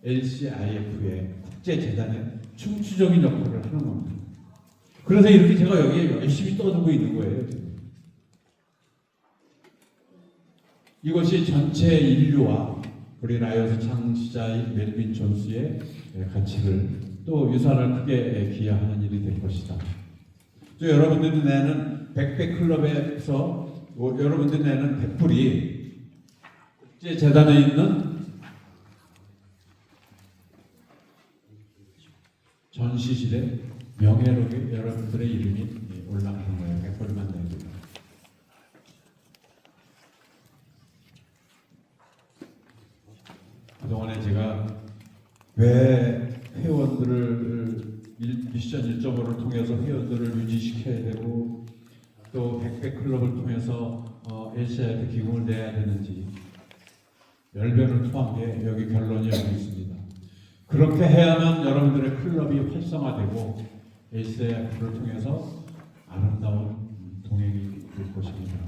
LCIF의 국제재단의 충추적인 역할을 하는 겁니다. 그래서 이렇게 제가 여기에 열심히 떠들고 있는 거예요. 지금. 이것이 전체 인류와 우리 라이엇의 창시자인 멜빈 존스의 가치를 또 유산을 크게 기여하는 일이 될 것이다. 또 여러분들이 내는 100배 클럽에서 여러분들이 내는 100불이 국제재단에 있는 전시실에 명예롭게 여러분들의 이름이 올라가는 거예요. 100불만 내도. 그동안에 제가 왜 회원들을 미션 1.5를 통해서 회원들을 유지시켜야 되고 또 100배 클럽을 통해서 LCIF 기금을 내야 되는지 열변을 토한 게 여기 결론이 여기 있습니다. 그렇게 해야만 여러분들의 클럽이 활성화되고 LCIF를 통해서 아름다운 동행이 될 것입니다.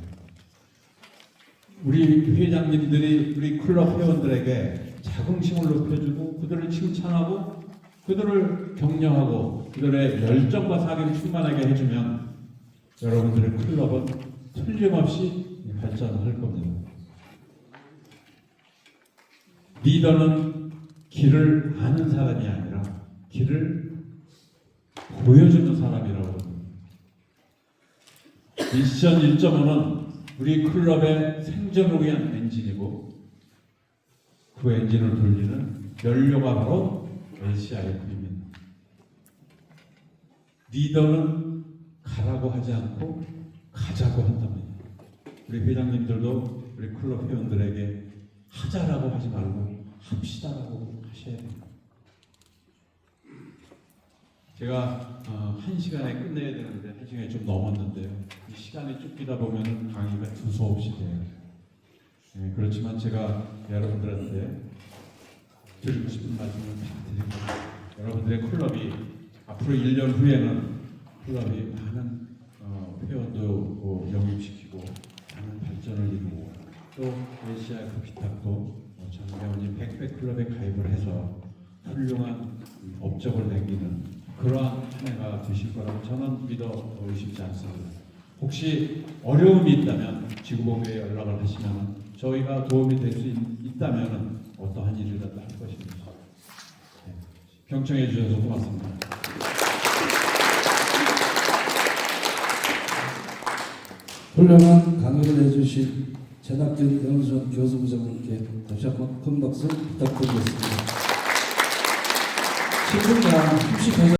우리 회장님들이 우리 클럽 회원들에게 자긍심을 높여주고 그들을 칭찬하고 그들을 격려하고 그들의 열정과 사기를 충만하게 해주면 여러분들의 클럽은 틀림없이 발전할 겁니다. 리더는 길을 아는 사람이 아니라 길을 보여주는 사람이라고 합니다. 미션 1.5는 우리 클럽의 생존을 위한 엔진이고 그 엔진을 돌리는 연료가 바로 LCIF입니다. 리더는 가라고 하지 않고 가자고 한답니다. 우리 회장님들도 우리 클럽 회원들에게 하자라고 하지 말고 합시다라고 하셔야 됩니다. 제가 1시간에 끝내야 되는데 1시간이 좀 넘었는데요. 이 시간이 쫓기다 보면 강의가 두서없이 돼요. 네, 그렇지만 제가 여러분들한테 드리고 싶은 말씀을 다 드립니다. 여러분들의 클럽이 앞으로 1년 후에는 클럽이 많은 회원도 영입시키고 많은 발전을 이루고 또 LCIF 비탁도 전 회원이 100배 클럽에 가입을 해서 훌륭한 업적을 남기는 그러한 한 해가 되실 거라고 저는 믿어 의심치 않습니다. 혹시 어려움이 있다면 지구본부에 연락을 하시면 저희가 도움이 될 수 있다면 어떠한 일이라도 할 것입니다. 네. 경청해 주셔서 고맙습니다. 훌륭한 강의를 해주신 전학진 영수전 교수부장님께 다시 한번 큰 박수 부탁드리겠습니다. 10분간 휴식하자.